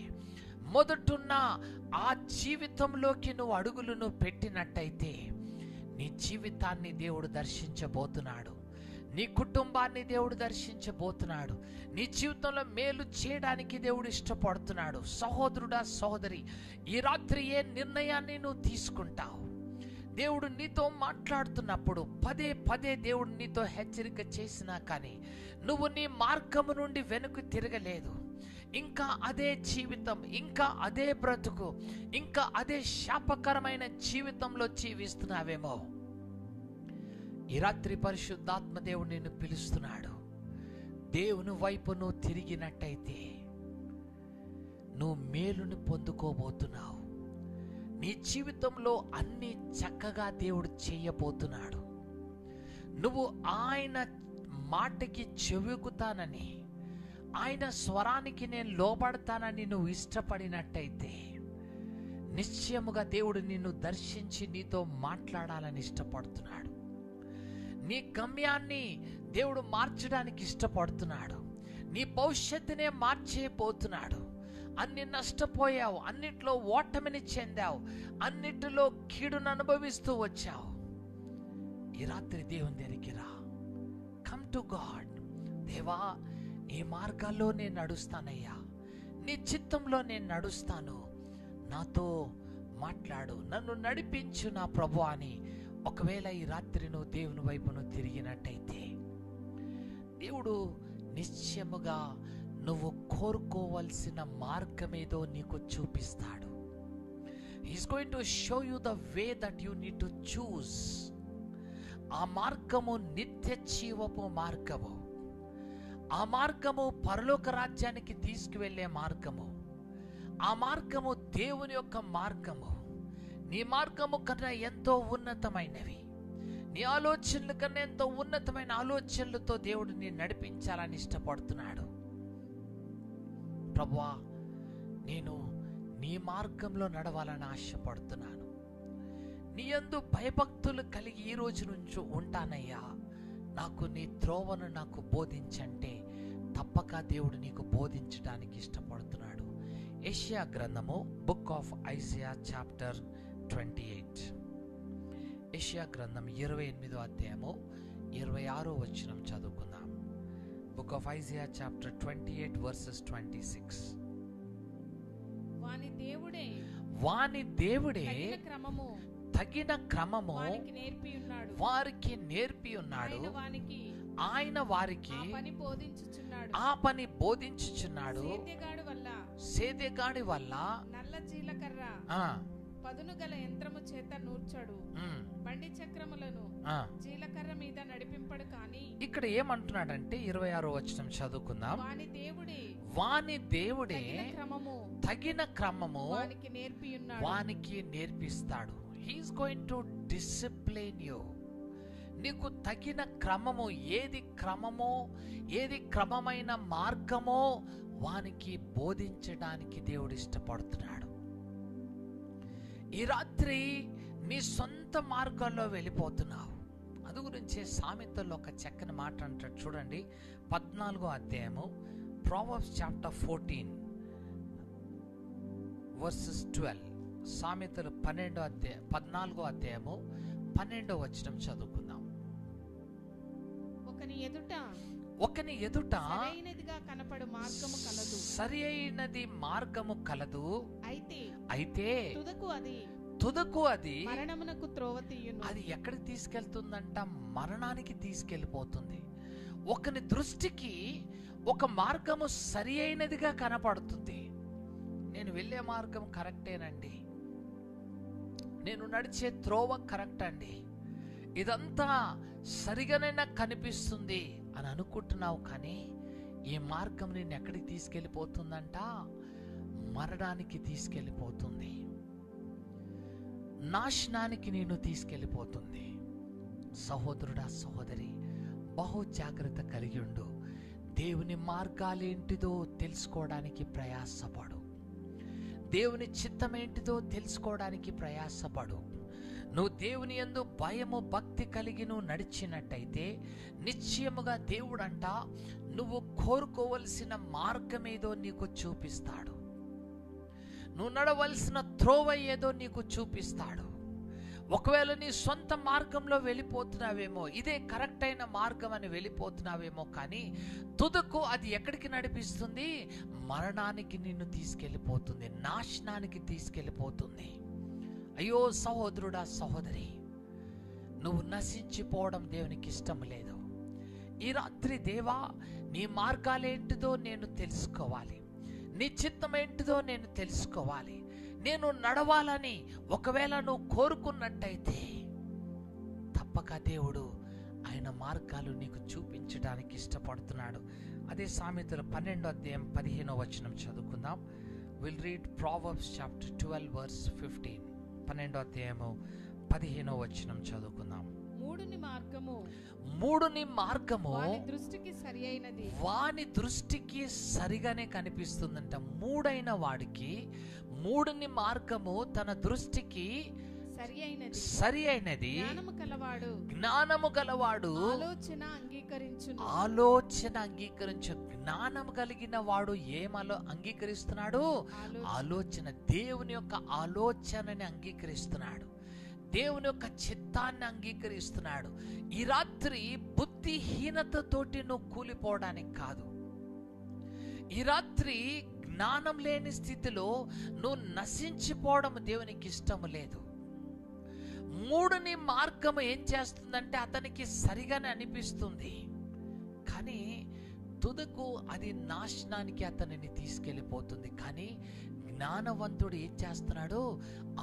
మొదటున్న ఆ జీవితంలోకి నువ్వు అడుగులను పెట్టినట్టయితే, నీ జీవితాన్ని దేవుడు దర్శించబోతున్నాడు. నీ కుటుంబాన్ని దేవుడు దర్శించబోతున్నాడు. నీ జీవితంలో మేలు చేయడానికి దేవుడు ఇష్టపడుతున్నాడు. సహోదరుడా, సహోదరి, ఈ రాత్రి ఏ నిర్ణయాన్ని నువ్వు తీసుకుంటావు? దేవుడు నీతో మాట్లాడుతున్నప్పుడు పదే దేవుడు నీతో హెచ్చరిక చేసినా కానీ నువ్వు నీ మార్గము నుండి వెనుక తిరగలేదు. ఇంకా అదే జీవితం, ఇంకా అదే బ్రతుకు, ఇంకా అదే శాపకరమైన జీవితంలో జీవిస్తున్నావేమో. ఈ రాత్రి పరిశుద్ధాత్మ దేవుడు నిన్ను పిలుస్తున్నాడు. దేవుని వైపు నువ్వు తిరిగినట్టయితే నువ్వు మేలుని పొందుకోబోతున్నావు. నీ జీవితంలో అన్ని చక్కగా దేవుడు చేయబోతున్నాడు. నువ్వు ఆయన మాటకి చెవుకుతానని, ఆయన స్వరానికి నేను లోబడతానని నువ్వు ఇష్టపడినట్టయితే, నిశ్చయముగా దేవుడు నిన్ను దర్శించి నీతో మాట్లాడాలని ఇష్టపడుతున్నాడు. నీ గమ్యాన్ని దేవుడు మార్చడానికి ఇష్టపడుతున్నాడు. నీ భవిష్యత్తునే మార్చేయబోతున్నాడు. అన్ని నష్టపోయావు, అన్నిట్లో ఓటమిని చెందావు, అన్నిటిలో కీడును అనుభవిస్తూ వచ్చావు. ఈ రాత్రి దేవుని దగ్గరికి రా. Come to God. దేవా, నీ మార్గాల్లో నేను నడుస్తానయ్యా, నీ చిత్తంలో నేను నడుస్తాను, నాతో మాట్లాడు, నన్ను నడిపించు నా ప్రభు అని ఒకవేళ ఈ రాత్రి నువ్వు దేవుని వైపును తిరిగినట్టయితే, దేవుడు నిశ్చయముగా నువ్వు కోరుకోవలసిన మార్గమేదో నీకు చూపిస్తాడు. He's going to show you the way that you need to choose. ఆ మార్గము నిత్య జీవపు మార్గము, ఆ మార్గము పరలోక రాజ్యానికి తీసుకువెళ్ళే మార్గము, ఆ మార్గము దేవుని యొక్క మార్గము. నీ మార్గము కన్నా ఎంతో ఉన్నతమైనవి, నీ ఆలోచనల కన్నా ఎంతో ఉన్నతమైన ఆలోచనలతో దేవుడు నీ నడిపించాలని ఇష్టపడుతున్నాడు. ప్రభువా, నేను నీ మార్గంలో నడవాలని ఆశపడుతున్నాను. నీ యందు భయభక్తులు కలిగి ఈ రోజు నుంచి ఉంటానయ్యా, నాకు నీ త్రోవను నాకు బోధించంటే తప్పక దేవుడు నీకు బోధించడానికి ఇష్టపడుతున్నాడు. యెషయా గ్రంథము, బుక్ ఆఫ్ ఐజియా చాప్టర్ 28. యెషయా గ్రంథం 28వ అధ్యాయము 26వ వచనం చదువుకుందాం. Book of Isaiah chapter 28 versus 26. వాని దేవుడే తగిన క్రమము వారికి నేర్పి ఉన్నాడు. ఆయన వారికి ఆ పని బోధించుచున్నాడు. సేదెగాడి వల్ల నల్ల జీలకర్ర పదును గల యంత్రము చేత నూర్చడు, బండి చక్రములను జీలకర్ర మీద నడిపింపడు. కానీ ఇక్కడ ఏమంటున్నాడంటే 26వ వచనం చదువుకుందాం. వాని దేవుడే తగిన క్రమము వానికి నేర్పిస్తాడు. He is going to discipline you. నీకు తగిన క్రమము, ఏది క్రమమో, ఏది క్రమమైన మార్గమో వానికి బోధించడానికి దేవుడు ఇష్టపడుతున్నాడు. ఈ రాత్రి నీ సొంత మార్గాల్లో వెళ్ళిపోతున్నావు. అందు గురించి సామెతల్లో ఒక చక్కని మాట అంటాడు చూడండి. 14వ అధ్యాయము, ప్రావర్బ్స్ చాప్టర్ 14 వర్సెస్ 12. సామెతలు 14వ అధ్యాయము 12వ వచనం చదువుకుందాం. ఒకని ఎదుట సరి అయినది మార్గము కలదు, అయితే తుదకు అది మరణమునకు త్రోవ తీయును. అది ఎక్కడికి తీసుకెళ్తుందంట? మరణానికి తీసుకెళ్ళిపోతుంది. ఒకని దృష్టికి ఒక మార్గము సరి అయినదిగా కనపడుతుంది. నేను వెళ్ళే మార్గం కరెక్టేనండి, నేను నడిచే త్రోవ కరెక్ట్ అండి, ఇదంతా సరిగానే నాకు కనిపిస్తుంది అని అనుకుంటున్నావు. కానీ ఈ మార్గం నేను ఎక్కడికి తీసుకెళ్ళిపోతుందంట? మరణానికి తీసుకెళ్ళిపోతుంది, నాశనానికి నేను తీసుకెళ్ళిపోతుంది. సహోదరుడా, సహోదరి, బహు జాగ్రత్త కలిగి ఉండు. దేవుని మార్గాలేంటిదో తెలుసుకోవడానికి ప్రయాసపడు. దేవుని చిత్తమేంటిదో తెలుసుకోవడానికి ప్రయాసపడు. నువ్వు దేవుని యందు భయము భక్తి కలిగి నువ్వు నడిచినట్టయితే నిశ్చయముగా దేవుడంట నువ్వు కోరుకోవలసిన మార్గమేదో నీకు చూపిస్తాడు. నువ్వు నడవలసిన త్రోవ ఏదో నీకు చూపిస్తాడు. ఒకవేళ నీ సొంత మార్గంలో వెళ్ళిపోతున్నావేమో, ఇదే కరెక్ట్ అయిన మార్గం అని వెళ్ళిపోతున్నావేమో, కానీ తుదకు అది ఎక్కడికి నడిపిస్తుంది? మరణానికి నిన్ను తీసుకెళ్ళిపోతుంది, నాశనానికి తీసుకెళ్ళిపోతుంది. అయ్యో సహోదరుడా, సహోదరి, నువ్వు నశించిపోవడం దేవునికి ఇష్టం లేదు. ఈ రాత్రి దేవా, నీ మార్గాలేంటిదో నేను తెలుసుకోవాలి, నీ చిత్తం ఏంటిదో నేను తెలుసుకోవాలి, నేను నడవాలని ఒకవేళ నువ్వు కోరుకున్నట్టయితే తప్పక దేవుడు ఆయన మార్గాలు నీకు చూపించడానికి ఇష్టపడుతున్నాడు. అదే సామెతలు 12వ అధ్యాయం 15వ వచనం చదువుకుందాం. Will read Proverbs chapter 12 verse 15. 12వ అధ్యాయము 15వ వచనం చదువుకుందాం. మూడుని మార్గము వాని దృష్టికి సరిగానే కనిపిస్తుందంట. మూడైన వాడికి మూడుని మార్గము తన దృష్టికి సరి అయినది. జ్ఞానము గలవాడు ఆలోచన అంగీకరించు. జ్ఞానము కలిగిన వాడు ఏమలో అంగీకరిస్తున్నాడు? ఆలోచన. దేవుని యొక్క ఆలోచనని అంగీకరిస్తున్నాడు, దేవుని యొక్క చిత్తాన్ని అంగీకరిస్తున్నాడు. ఈ రాత్రి బుద్ధిహీనతతోటి నువ్వు కూలిపోవడానికి కాదు. ఈ రాత్రి జ్ఞానం లేని స్థితిలో నువ్వు నశించిపోవడం దేవునికి ఇష్టం లేదు. మూడుని మార్గము ఏం చేస్తుందంటే అతనికి సరిగానే అనిపిస్తుంది, కానీ తుదకు అది నాశనానికి అతనిని తీసుకెళ్ళిపోతుంది. కానీ జ్ఞానవంతుడు ఏం చేస్తున్నాడు?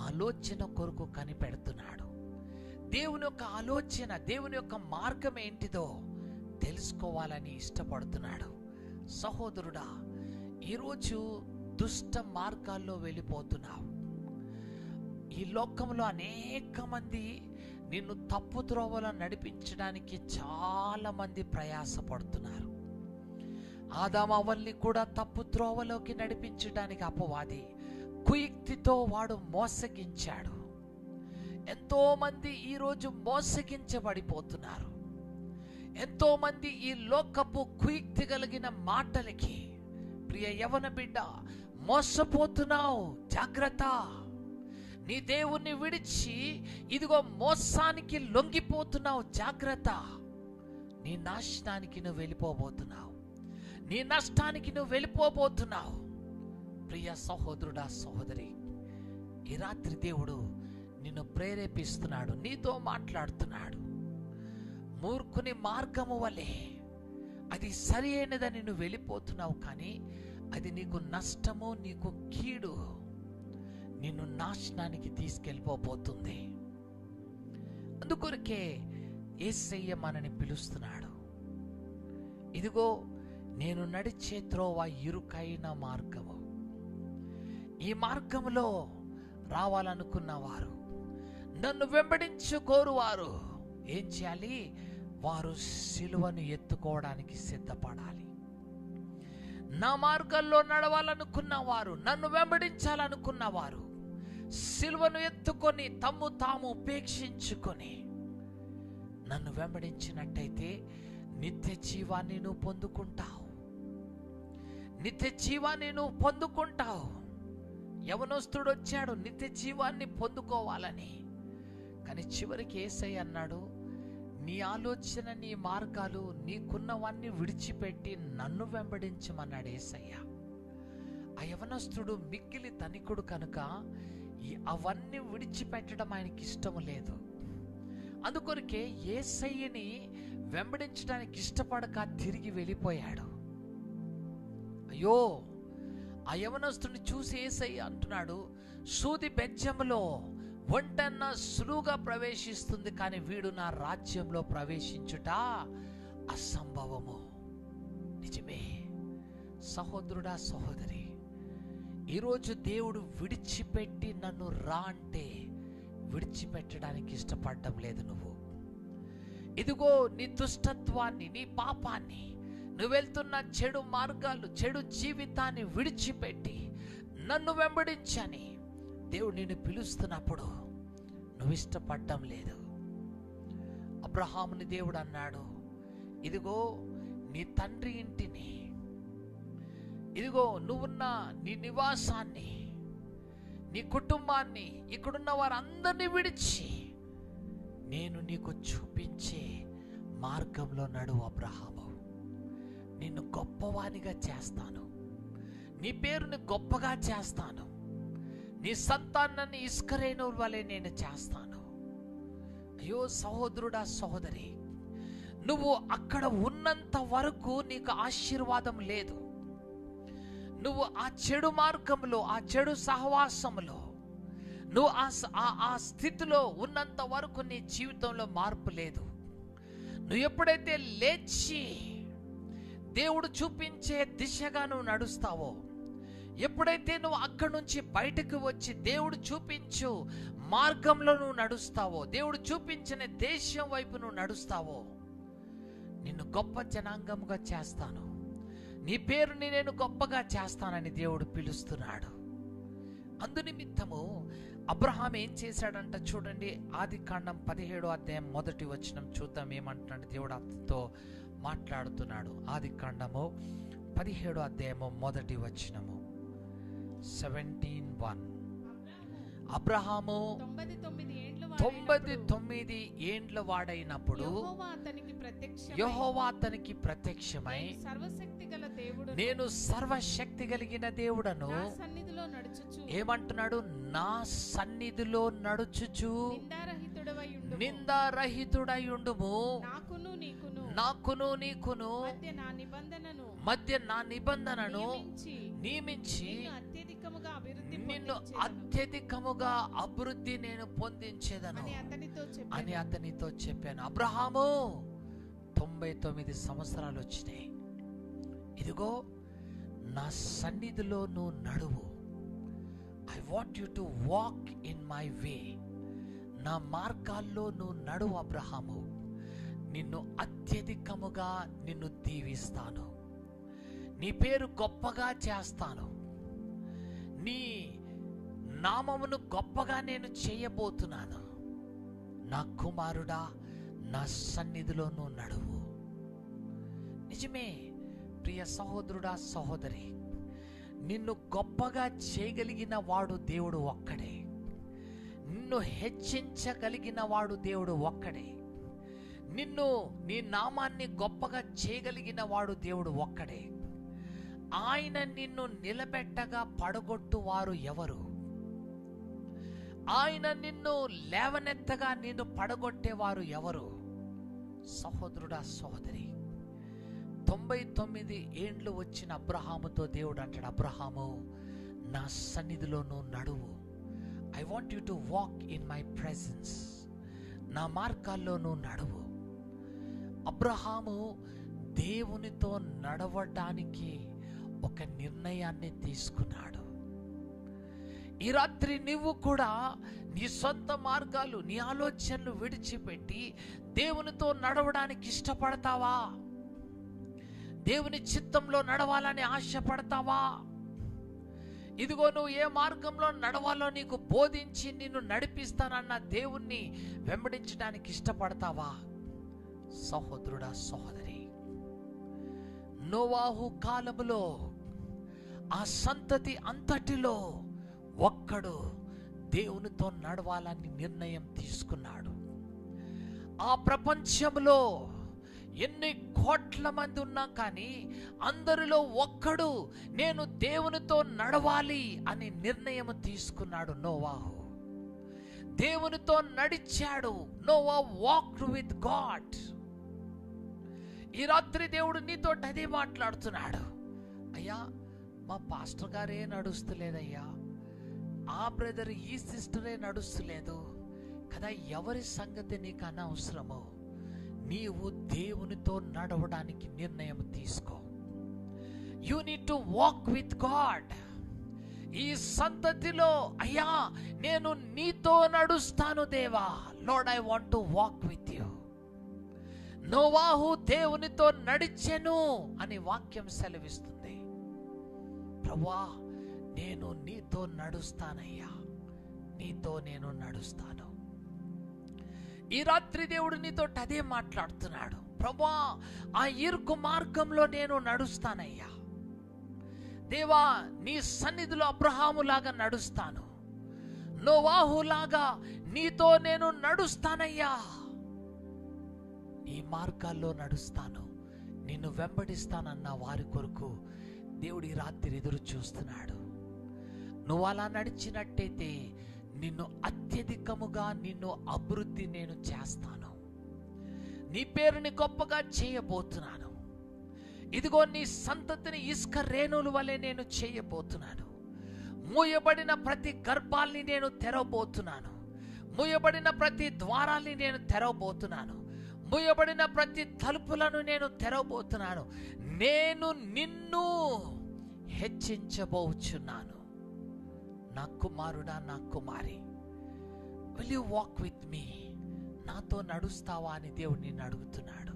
ఆలోచన కొరకు కనిపెడుతున్నాడు. దేవుని యొక్క ఆలోచన, దేవుని యొక్క మార్గం ఏంటిదో తెలుసుకోవాలని ఇష్టపడుతున్నాడు. సహోదరుడా, ఈరోజు దుష్ట మార్గాల్లో వెళ్ళిపోతున్నావు. ఈ లోకంలో అనేక మంది నిన్ను తప్పు త్రోవలో నడిపించడానికి చాలా మంది ప్రయాసపడుతున్నారు. ఆదామవ్వల్ని కూడా తప్పు త్రోవలోకి నడిపించడానికి అపవాది కుయుక్తితో వాడు మోసగించాడు. ఎంతో మంది ఈరోజు మోసగించబడిపోతున్నారు. ఎంతో మంది ఈ లోకపు కుయుక్తి కలిగిన మాటలకి, ప్రియ యవన బిడ్డ, మోసపోతున్నావు. జాగ్రత్త. నీ దేవుణ్ణి విడిచి ఇదిగో మోసానికి లొంగిపోతున్నావు. జాగ్రత్త. నీ నాశనానికి నువ్వు వెళ్ళిపోబోతున్నావు. నీ నష్టానికి నువ్వు వెళ్ళిపోబోతున్నావు. ప్రియ సహోదరుడా, సహోదరి, ఈ రాత్రి దేవుడు నిన్ను ప్రేరేపిస్తున్నాడు, నీతో మాట్లాడుతున్నాడు. మూర్ఖుని మార్గము వలె అది సరి అయినదని నువ్వు వెళ్ళిపోతున్నావు, కానీ అది నీకు నష్టము, నీకు కీడు, నిన్ను నాశనానికి తీసుకెళ్ళిపోబోతుంది. అందుకొరకే యేసయ్య మనని పిలుస్తున్నాడు. ఇదిగో నేను నడిచే త్రోవ ఇరుకైన మార్గము. ఈ మార్గములో రావాలనుకున్నవారు, నన్ను వెంబడించుకోరువారు ఏం చేయాలి? వారు సిలువను ఎత్తుకోవడానికి సిద్ధపడాలి. నా మార్గంలో నడవాలనుకున్నవారు, నన్ను వెంబడించాలనుకున్నవారు సిలువను ఎత్తుకొని తమ్ము తాము ఉపేక్షించుకొని నన్ను వెంబడించినట్టయితే నిత్య జీవాన్ని నువ్వు పొందుకుంటావు. నిత్య జీవాన్ని నువ్వు పొందుకుంటావు. యవనస్తుడు వచ్చాడు నిత్య జీవాన్ని పొందుకోవాలని, కానీ చివరికి యేసయ్య అన్నాడు, నీ ఆలోచన, నీ మార్గాలు, నీకున్నవన్నీ విడిచిపెట్టి నన్ను వెంబడించమన్నాడు యేసయ్య. ఆ యవనస్తుడు మిక్కిలి ధనికుడు కనుక అవన్నీ విడిచిపెట్టడం ఆయనకి ఇష్టము లేదు. అందుకొరకే యేసయ్యని వెంబడించడానికి ఇష్టపడక తిరిగి వెళ్ళిపోయాడు. అయ్యో, ఆ యవనస్తుని చూసి యేసయ్య అంటున్నాడు, సూది బెజ్జములో ఒంటన్న సులువుగా ప్రవేశిస్తుంది, కానీ వీడు నా రాజ్యంలో ప్రవేశించుట అసంభవము. నిజమే సహోదరుడా, సహోదరి, ఈరోజు దేవుడు విడిచిపెట్టి నన్ను రా అంటే విడిచిపెట్టడానికి ఇష్టపడటం లేదు. నువ్వు ఇదిగో నీ దుష్టత్వాన్ని, నీ పాపాన్ని, నువ్వు వెళ్తున్న చెడు మార్గాలు, చెడు జీవితాన్ని విడిచిపెట్టి నన్ను వెంబడించని దేవుడు నిన్ను పిలుస్తున్నప్పుడు నువ్వు ఇష్టపడటం లేదు. అబ్రహాముని దేవుడు అన్నాడు, ఇదిగో నీ తండ్రి ఇంటిని, ఇదిగో నువ్వున్న నీ నివాసాన్ని, నీ కుటుంబాన్ని, ఇక్కడున్న వారందరినీ విడిచి నేను నీకు చూపించే మార్గంలో నడువు అబ్రహాము. నిన్ను గొప్పవానిగా చేస్తాను, నీ పేరుని గొప్పగా చేస్తాను, నీ సంతానాన్ని ఇస్కరేణుల వలె నేను చేస్తాను. అయ్యో సహోదరుడా, సహోదరి, నువ్వు అక్కడ ఉన్నంత వరకు నీకు ఆశీర్వాదం లేదు. నువ్వు ఆ చెడు మార్గంలో, ఆ చెడు సహవాసంలో, నువ్వు ఆ స్థితిలో ఉన్నంత వరకు నీ జీవితంలో మార్పు లేదు. నువ్వు ఎప్పుడైతే లేచి దేవుడు చూపించే దిశగా నువ్వు నడుస్తావో, ఎప్పుడైతే నువ్వు అక్కడి నుంచి బయటకు వచ్చి దేవుడు చూపించు మార్గంలో నువ్వు నడుస్తావో, దేవుడు చూపించిన దేశం వైపు నువ్వు నడుస్తావో, నిన్ను గొప్ప జనాంగముగా చేస్తాను, నీ పేరుని నేను గొప్పగా చేస్తానని దేవుడు పిలుస్తున్నాడు. అందునిమిత్తము అబ్రహాం ఏం చేశాడంట చూడండి. ఆదికాండం 17వ అధ్యాయం 1వ వచనం చూద్దాం. ఏమంటున్నాడు దేవుడు అతనితో మాట్లాడుతున్నాడు. ఆదికాండము 17వ అధ్యాయము 1వ వచనము 17:1. అబ్రహాము 99 ఏండ్ల వాడైనప్పుడు యెహోవా అతనికి ప్రత్యక్షమై, నేను సర్వశక్తి కలిగిన దేవుడను, ఏమంటున్నాడు? నా సన్నిధిలో నడుచుచు నిందారహితుడయుండుము, నాకును నీకును మధ్య నా నిబంధనను నియమించి నిన్ను అత్యధికముగా అభివృద్ధి నేను పొందించేదను అని అతనితో చెప్పాను. అబ్రహాము 99 సంవత్సరాలు వచ్చినాయి. ఇదిగో నా సన్నిధిలో నువ్వు నడువు. I want you to walk in my way. నా మార్గాల్లో నువ్వు నడువు అబ్రహాము. నిన్ను అత్యధికముగా నిన్ను దీవిస్తాను, నీ పేరు గొప్పగా చేస్తాను, నీ నామమును గొప్పగా నేను చేయబోతున్నాను. నా కుమారుడా నా సన్నిధిలోనూ నడువు. నిజమే ప్రియ సహోదరుడా, సహోదరి, నిన్ను గొప్పగా చేయగలిగిన వాడు దేవుడు ఒక్కడే. నిన్ను హెచ్చించగలిగిన వాడు దేవుడు ఒక్కడే. నీ నామాన్ని గొప్పగా చేయగలిగిన వాడు దేవుడు ఒక్కడే. ఆయన నిన్ను నిలబెట్టగా పడగొట్టు వారు ఎవరు? ఆయన నిన్ను లేవనెత్తగా నిన్ను పడగొట్టేవారు ఎవరు? సహోదరుడా, సహోదరి, 99 ఏండ్లు వచ్చిన అబ్రహాముతో దేవుడు అంటాడు, అబ్రహాము నా సన్నిధిలోనూ నడువు. I want you to walk in my presence. నా మార్గాల్లోనూ నడువు. అబ్రహాము దేవునితో నడవడానికి ఒక నిర్ణయాన్ని తీసుకున్నాడు. ఈ రాత్రి నువ్వు కూడా నీ సొంత మార్గాలు, నీ ఆలోచనలు విడిచిపెట్టి దేవునితో నడవడానికి ఇష్టపడతావా? దేవుని చిత్తంలో నడవాలని ఆశపడతావా? ఇదిగో నువ్వు ఏ మార్గంలో నడవాలో నీకు బోధించి నిన్ను నడిపిస్తానన్న దేవుణ్ణి వెంబడించడానికి ఇష్టపడతావా? సహోదరుడా, సహోదరి, నోవాహు కాలములో ఆ సంతతి అంతటిలో ఒక్కడు దేవునితో నడవాలని నిర్ణయం తీసుకున్నాడు. ఆ ప్రపంచంలో ఎన్ని కోట్ల మంది ఉన్నా కానీ అందరిలో ఒక్కడు నేను దేవునితో నడవాలి అని నిర్ణయం తీసుకున్నాడు నోవాహు. దేవునితో నడిచాడు. Noah walked with God. ఈ రాత్రి దేవుడు నీతో అదే మాట్లాడుతున్నాడు. అయ్యా, మా పాస్టర్ గారే నడుస్తలేదయ్యా, ఆ బ్రదర్, ఈ సిస్టరే నడుస్తలేదు కదా, ఎవరి సంగతి నీకు అనవసరమో. నీవు దేవునితో నడవడానికి నిర్ణయం తీసుకో. You need to walk with God. ఈ సంతతిలో అయ్యా నేను నీతో నడుస్తాను దేవా. Lord, I want to walk with you. నోవాహు దేవునితో నడిచెను అని వాక్యం సెలవిస్తుంది. ప్రభువా, నేను నీతో నడుస్తానయ్యా, నీతో నేను నడుస్తాను. ఈ రాత్రి దేవుడు నీతో అదే మాట్లాడుతున్నాడు. ప్రభువా, ఆ ఇరుకు మార్గంలో నేను నడుస్తానయ్యా. దేవా, నీ సన్నిధిలో అబ్రహాము లాగా నడుస్తాను, నోవాహు లాగా నీతో నేను నడుస్తానయ్యా. నీ మార్గాల్లో నడుస్తాను, నిన్ను వెంబడిస్తానన్న వారి కొరకు దేవుడు ఈ రాత్రి ఎదురు చూస్తున్నాడు. నువ్వు అలా నడిచినట్టయితే నిన్ను అత్యధికముగా నిన్ను అభివృద్ధి నేను చేస్తాను. నీ పేరుని గొప్పగా చేయబోతున్నాను. ఇదిగో నీ సంతతిని ఇసుక రేణుల వలె నేను చేయబోతున్నాను. మూయబడిన ప్రతి గర్భాల్ని నేను తెరవబోతున్నాను. మూయబడిన ప్రతి ద్వారాల్ని నేను తెరవబోతున్నాను. మూయబడిన ప్రతి తలుపులను నేను తెరవబోతున్నాను. నేను నిన్ను హెచ్చించబోచున్నాను. నా కుమారుడా, నా కుమారి, will you walk with me? నాతో నడుస్తావా అని దేవుడు నిన్ను అడుగుతున్నాడు.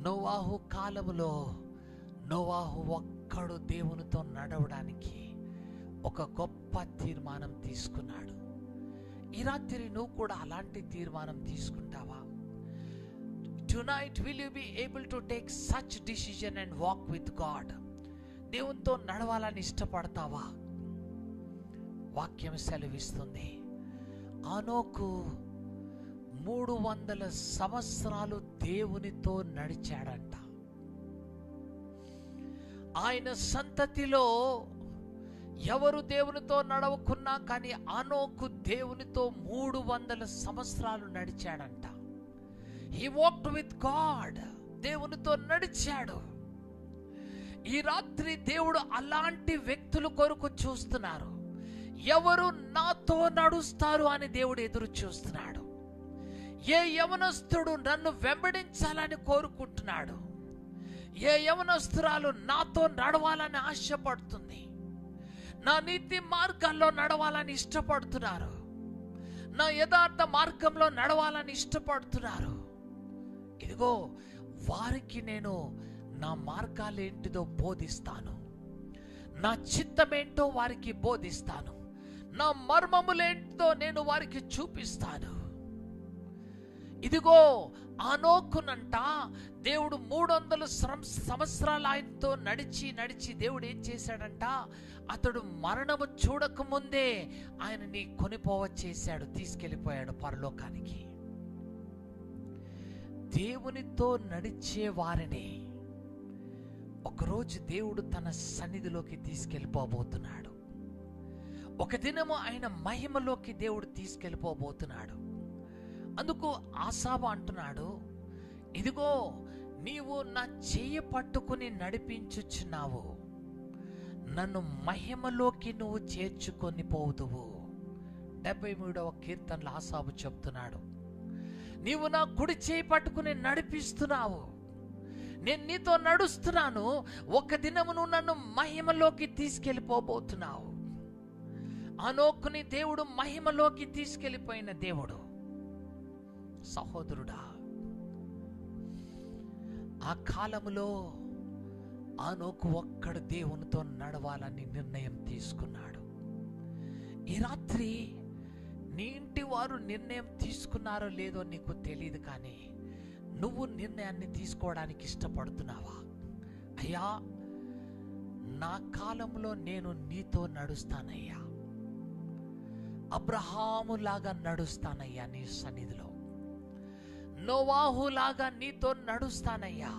నోవాహు కాలములో నోవాహు ఒక్కడు దేవునితో నడవడానికి ఒక గొప్ప తీర్మానం తీసుకున్నాడు. ఈ రాత్రి నువ్వు కూడా అలాంటి తీర్మానం తీసుకుంటావా? Tonight will you be able to take such decision and walk with God? దేవునితో నడవాలని ఇష్టపడతావా? వాక్యం సెలవిస్తుంది, ఆనోకు 300 సంవత్సరాలు దేవునితో నడిచాడంట. ఆయన సంతతిలో ఎవరు దేవునితో నడవకున్నా కానీ ఆనోకు దేవునితో 300 సంవత్సరాలు నడిచాడంట. He walked with God. దేవునితో నడిచాడు. ఈ రాత్రి దేవుడు అలాంటి వ్యక్తుల కొరకు చూస్తున్నారు. ఎవరు నాతో నడుస్తారు అని దేవుడు ఎదురు చూస్తున్నాడు. ఏ యవనస్తుడు నన్ను వెంబడించాలని కోరుకుంటున్నాడు? ఏ యవనస్తురాలు నాతో నడవాలని ఆశపడుతుంది? నా నీతి మార్గాల్లో నడవాలని ఇష్టపడుతున్నారు. నా యథార్థ మార్గంలో నడవాలని ఇష్టపడుతున్నారు. ఇదిగో వారికి నేను నా మార్గాలేంటిదో బోధిస్తాను. నా చిత్తమేంటో వారికి బోధిస్తాను. నా మర్మములేంటో నేను వారికి చూపిస్తాను. ఇదిగో ఆనోకునంట దేవుడు 300 సంవత్సరాలు ఆయనతో నడిచి దేవుడు ఏం చేశాడంట, అతడు మరణము చూడక ముందే ఆయనని కొనిపోవ చేశాడు, తీసుకెళ్ళిపోయాడు పరలోకానికి. దేవునితో నడిచే వారిని ఒకరోజు దేవుడు తన సన్నిధిలోకి తీసుకెళ్ళిపోబోతున్నాడు. ఒక దినము ఆయన మహిమలోకి దేవుడు తీసుకెళ్ళిపోబోతున్నాడు. అందుకు ఆసాబు అంటున్నాడు, ఇదిగో నీవు నా చెయ్యి పట్టుకుని నడిపించుచున్నావు, నన్ను మహిమలోకి నువ్వు చేర్చుకొని పోదువు. 73వ కీర్తనలో ఆసాబు చెప్తున్నాడు, నీవు నా కుడి చేయి పట్టుకుని నడిపిస్తున్నావు, నేను నీతో నడుస్తున్నాను, ఒక దినము నువ్వు నన్ను మహిమలోకి తీసుకెళ్ళిపోబోతున్నావు. ఆనోకుని దేవుడు మహిమలోకి తీసుకెళ్ళిపోయిన దేవుడు. సహోదరుడా, ఆ కాలములో ఆనోకు ఒక్కడు దేవునితో నడవాలని నిర్ణయం తీసుకున్నాడు. ఈ రాత్రి నీ ఇంటి వారు నిర్ణయం తీసుకున్నారో లేదో నీకు తెలియదు, కానీ నువ్వు నిర్ణయాన్ని తీసుకోవడానికి ఇష్టపడుతున్నావా? అయ్యా, నా కాలంలో నేను నీతో నడుస్తానయ్యా, అబ్రహాములాగా నడుస్తానయ్యా నీ సన్నిధిలో, నోవాహులాగా నీతో నడుస్తానయ్యా,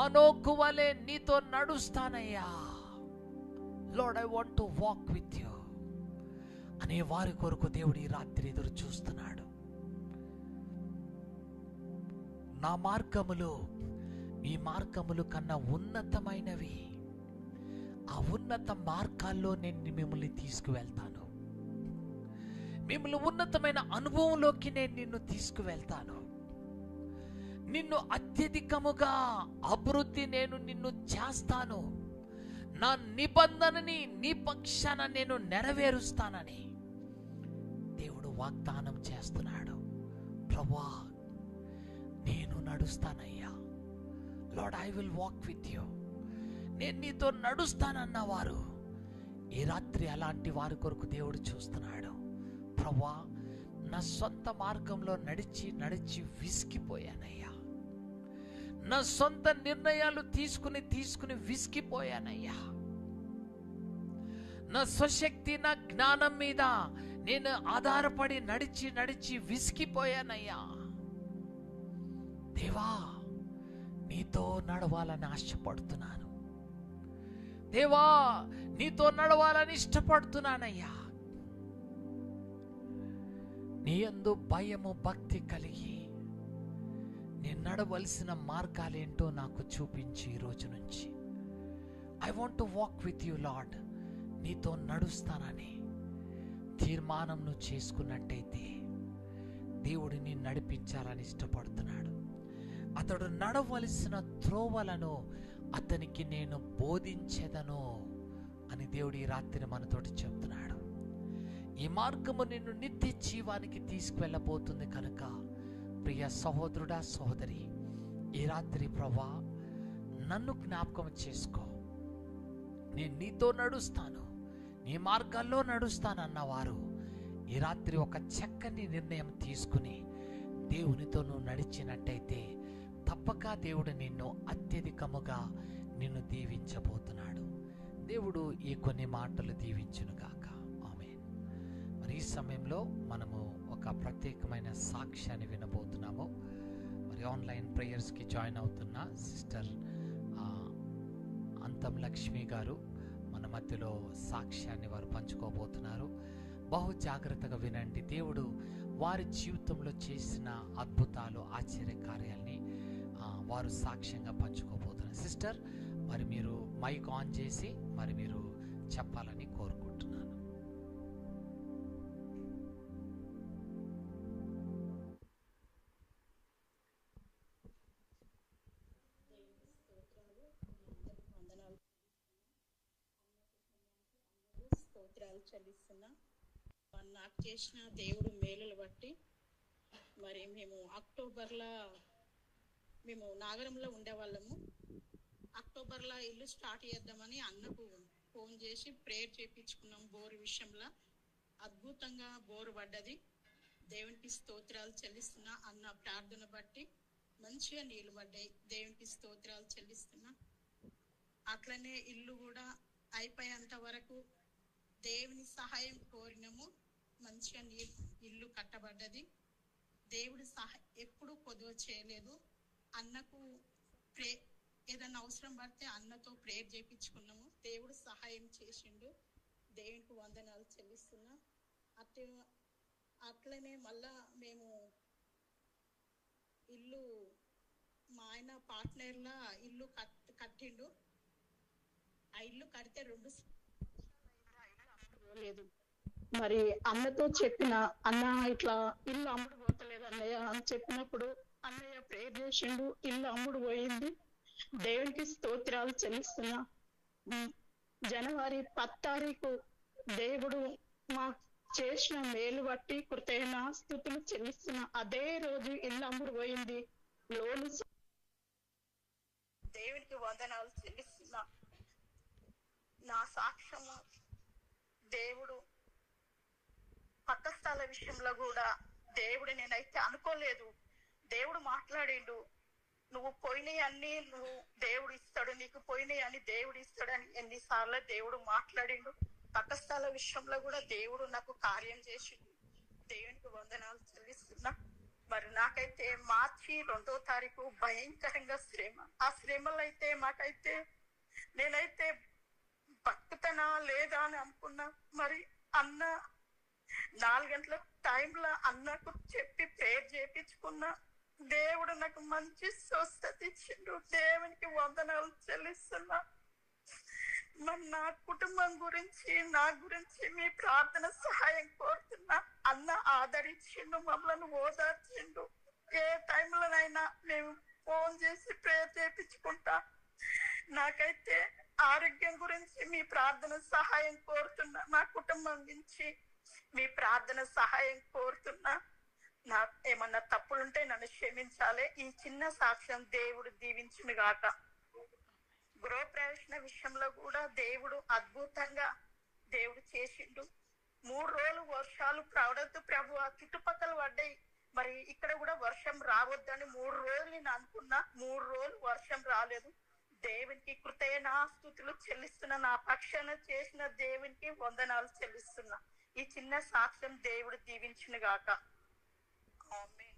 ఆనోకు వలె నీతో నడుస్తానయ్యా. Lord, I want to walk with you అనే వారి కొరకు దేవుడు ఈ రాత్రి ఎదురు చూస్తున్నాడు. నా మార్గములు మీ మార్గములు కన్నా ఉన్నతమైనవి, ఆ ఉన్నత మార్గాల్లో నేను మిమ్మల్ని తీసుకువెళ్తాను, మిమ్మల్ని ఉన్నతమైన అనుభవంలోకి నేను నిన్ను తీసుకువెళ్తాను, నిన్ను అత్యధికముగా అభివృద్ధి నేను నిన్ను చేస్తాను, నా నిబంధనని నీ పక్షాన నేను నెరవేరుస్తానని దేవుడు వాగ్దానం చేస్తున్నాడు. ప్రభువా, నేను నడుస్తానయ్యా, Lord I will walk with you, నేను నీతో నడుస్తానన్న వారు ఈ రాత్రి అలాంటి వారి కొరకు దేవుడు చూస్తున్నాడు. ప్రభువా, నా సొంత మార్గంలో నడిచి విసిగిపోయానయ్యా, నా సొంత నిర్ణయాలు తీసుకుని విసిగిపోయానయ్యా, నా స్వశక్తి నా జ్ఞానం మీద నేను ఆధారపడి నడిచి విసిగిపోయానయ్యా. దేవా, నీతో నడవాలని ఆశపడుతున్నాను, దేవా నీతో నడవాలని ఇష్టపడుతున్నానయ్యా. నీ యందు భయము భక్తి కలిగి నేను నడవలసిన మార్గాలేంటో నాకు చూపించి ఈ రోజు నుంచి I want to walk with you lord, నీతో నడుస్తానని తీర్మానం నువ్వు చేసుకున్నట్టయితే దేవుడిని నడిపించాలని ఇష్టపడుతున్నాడు. అతడు నడవలసిన త్రోవలను అతనికి నేను బోధించెదను అని దేవుడు ఈ రాత్రి మనతోటి చెప్తున్నాడు. ఈ మార్గము నిన్ను నిత్య జీవానికి తీసుకువెళ్ళబోతుంది కనుక ప్రియ సహోదరుడా సహోదరి, ఈ రాత్రి ప్రభువా నన్ను జ్ఞాపకం చేసుకో, నేను నీతో నడుస్తాను, నీ మార్గాల్లో నడుస్తానన్నవారు ఈ రాత్రి ఒక చక్కని నిర్ణయం తీసుకుని దేవునితో నువ్వు నడిచినట్టయితే తప్పక దేవుడు నిన్ను అత్యధికముగా నిన్ను దీవించబోతున్నాడు. దేవుడు ఈ కొన్ని మాటలు దీవించునుగాక. ఆమేన్. మరి ఈ సమయంలో మనము ఒక ప్రత్యేకమైన సాక్ష్యాన్ని వినబోతున్నాము. మరి ఆన్లైన్ ప్రేయర్స్కి జాయిన్ అవుతున్న సిస్టర్ అంతం లక్ష్మి గారు మన మధ్యలో సాక్ష్యాన్ని వారు పంచుకోబోతున్నారు. బహు జాగ్రత్తగా వినండి. దేవుడు వారి జీవితంలో చేసిన అద్భుతాలు, ఆశ్చర్యకార్యాల్ని వారు సాక్ష్యంగా పంచుకోబోతున్నారు. సిస్టర్, మరి మీరు మైక్ ఆన్ చేసి మరి మీరు చెప్పాలని కోరుకుంటున్నాను. స్తోత్రాలు చెల్లిస్తున్నా. నాకు చేసిన దేవుడు మేలులు బట్టి మరి మేము అక్టోబర్లో మేము నాగరంలో ఉండేవాళ్ళము. అక్టోబర్లో ఇల్లు స్టార్ట్ చేద్దామని అన్నకు ఫోన్ చేసి ప్రేయర్ చేయించుకున్నాం. బోరు విషయంలో అద్భుతంగా బోరు పడ్డది. దేవునికి స్తోత్రాలు చెల్లిస్తున్నా. అన్న ప్రార్థన బట్టి మంచిగా నీళ్ళు పడ్డాయి. దేవునికి స్తోత్రాలు చెల్లిస్తున్నా. అట్లనే ఇల్లు కూడా అయిపోయేంత వరకు దేవుని సహాయం కోరినాము. మంచిగా ఇల్లు కట్టబడ్డది. దేవుడి సహాయం ఎప్పుడు కొదువ చేయలేదు. అన్నకు ఏదైనా అవసరం పడితే అన్నతో ప్రేయర్ చేయించుకున్నాము. దేవుడు సహాయం చేసిండు. దేవునికి వందనాలు చెల్లిస్తున్నా. అట్లనే మళ్ళా మేము ఇల్లు మా ఆయన పార్ట్నర్లా ఇల్లు కట్టిండు. ఆ ఇల్లు కడితే 2 లేదు. మరి అన్నతో చెప్పిన, అన్న ఇట్లా ఇల్లు అమ్ముడు పోతలేదు అన్నయ్య అని చెప్పినప్పుడు అన్నయ్య ప్రేయర్ చేసిండు. ఇల్లు అమ్ముడు పోయింది. దేవునికి స్తోత్రాలు చెల్లిస్తున్నా. జనవరి 10 తారీఖు దేవుడు మాకు చేసిన మేలు బట్టి కృతజ్ఞతాస్తుతులు చెల్లిస్తున్నా. అదే రోజు ఇల్లు అమ్ముడు పోయింది. లోను దేవునికి వందనాలు చెల్లిస్తున్నా. నా సాక్ష్యము దేవుడు పక్క స్థల విషయంలో కూడా దేవుడు నేనైతే అనుకోలేదు. దేవుడు మాట్లాడిండు. నువ్వు పోయినాయి అన్ని నువ్వు దేవుడు ఇస్తాడు, నీకు పోయినాయి అని దేవుడు ఇస్తాడని ఎన్నిసార్లు దేవుడు మాట్లాడిండు. పక్క స్థల విషయంలో కూడా దేవుడు నాకు కార్యం చేసిండు. దేవునికి వందనాలు చెల్లిస్తున్నా. మరి నాకైతే మార్చి 2వ తారీఖు భయంకరంగా శ్రమ. ఆ శ్రమలో అయితే మాకైతే నేనైతే బతుకుతానా లేదా అని అనుకున్నా. మరి అన్న 4 గంటల టైంలో అన్నకు చెప్పి ప్రేయర్ చేయించుకున్నా. దేవుడు నాకు మంచి స్వస్థత ఇచ్చిండు. దేవునికి వందనాలు చెల్లిస్తున్నా. మరి నా కుటుంబం గురించి, నా గురించి మీ ప్రార్థన సహాయం కోరుతున్నా. అన్న ఆదరించిండు, మమ్మల్ని ఓదార్చిండు. ఏ టైంలోనైనా మేము ఫోన్ చేసి ప్రేయర్ చేయించుకుంటా. నాకైతే ఆరోగ్యం గురించి మీ ప్రార్థన సహాయం కోరుతున్నా. నా కుటుంబం గురించి మీ ప్రార్థన సహాయం కోరుతున్నా. నా ఏమన్నా తప్పులుంటే నన్ను క్షమించాలి. ఈ చిన్న సాక్ష్యం దేవుడు దీవించును గాక. గృహప్రవేశన విషయంలో కూడా దేవుడు అద్భుతంగా దేవుడు చేసిండు. 3 రోజులు వర్షాలు పడొద్దు ప్రభు ఆ చుట్టుపక్కల పడ్డాయి. మరి ఇక్కడ కూడా వర్షం రావద్దని 3 రోజులు నేను అనుకున్నా. 3 రోజులు వర్షం రాలేదు. దేవునికి కృతజ్ఞతాస్తుతులు చెల్లిస్తున్నా. నా పక్షాన చేసిన దేవునికి వందనాలు చెల్లిస్తున్నా. ఈ చిన్న సాక్ష్యం దేవుడు దీవించును గాక. ఆమేన్.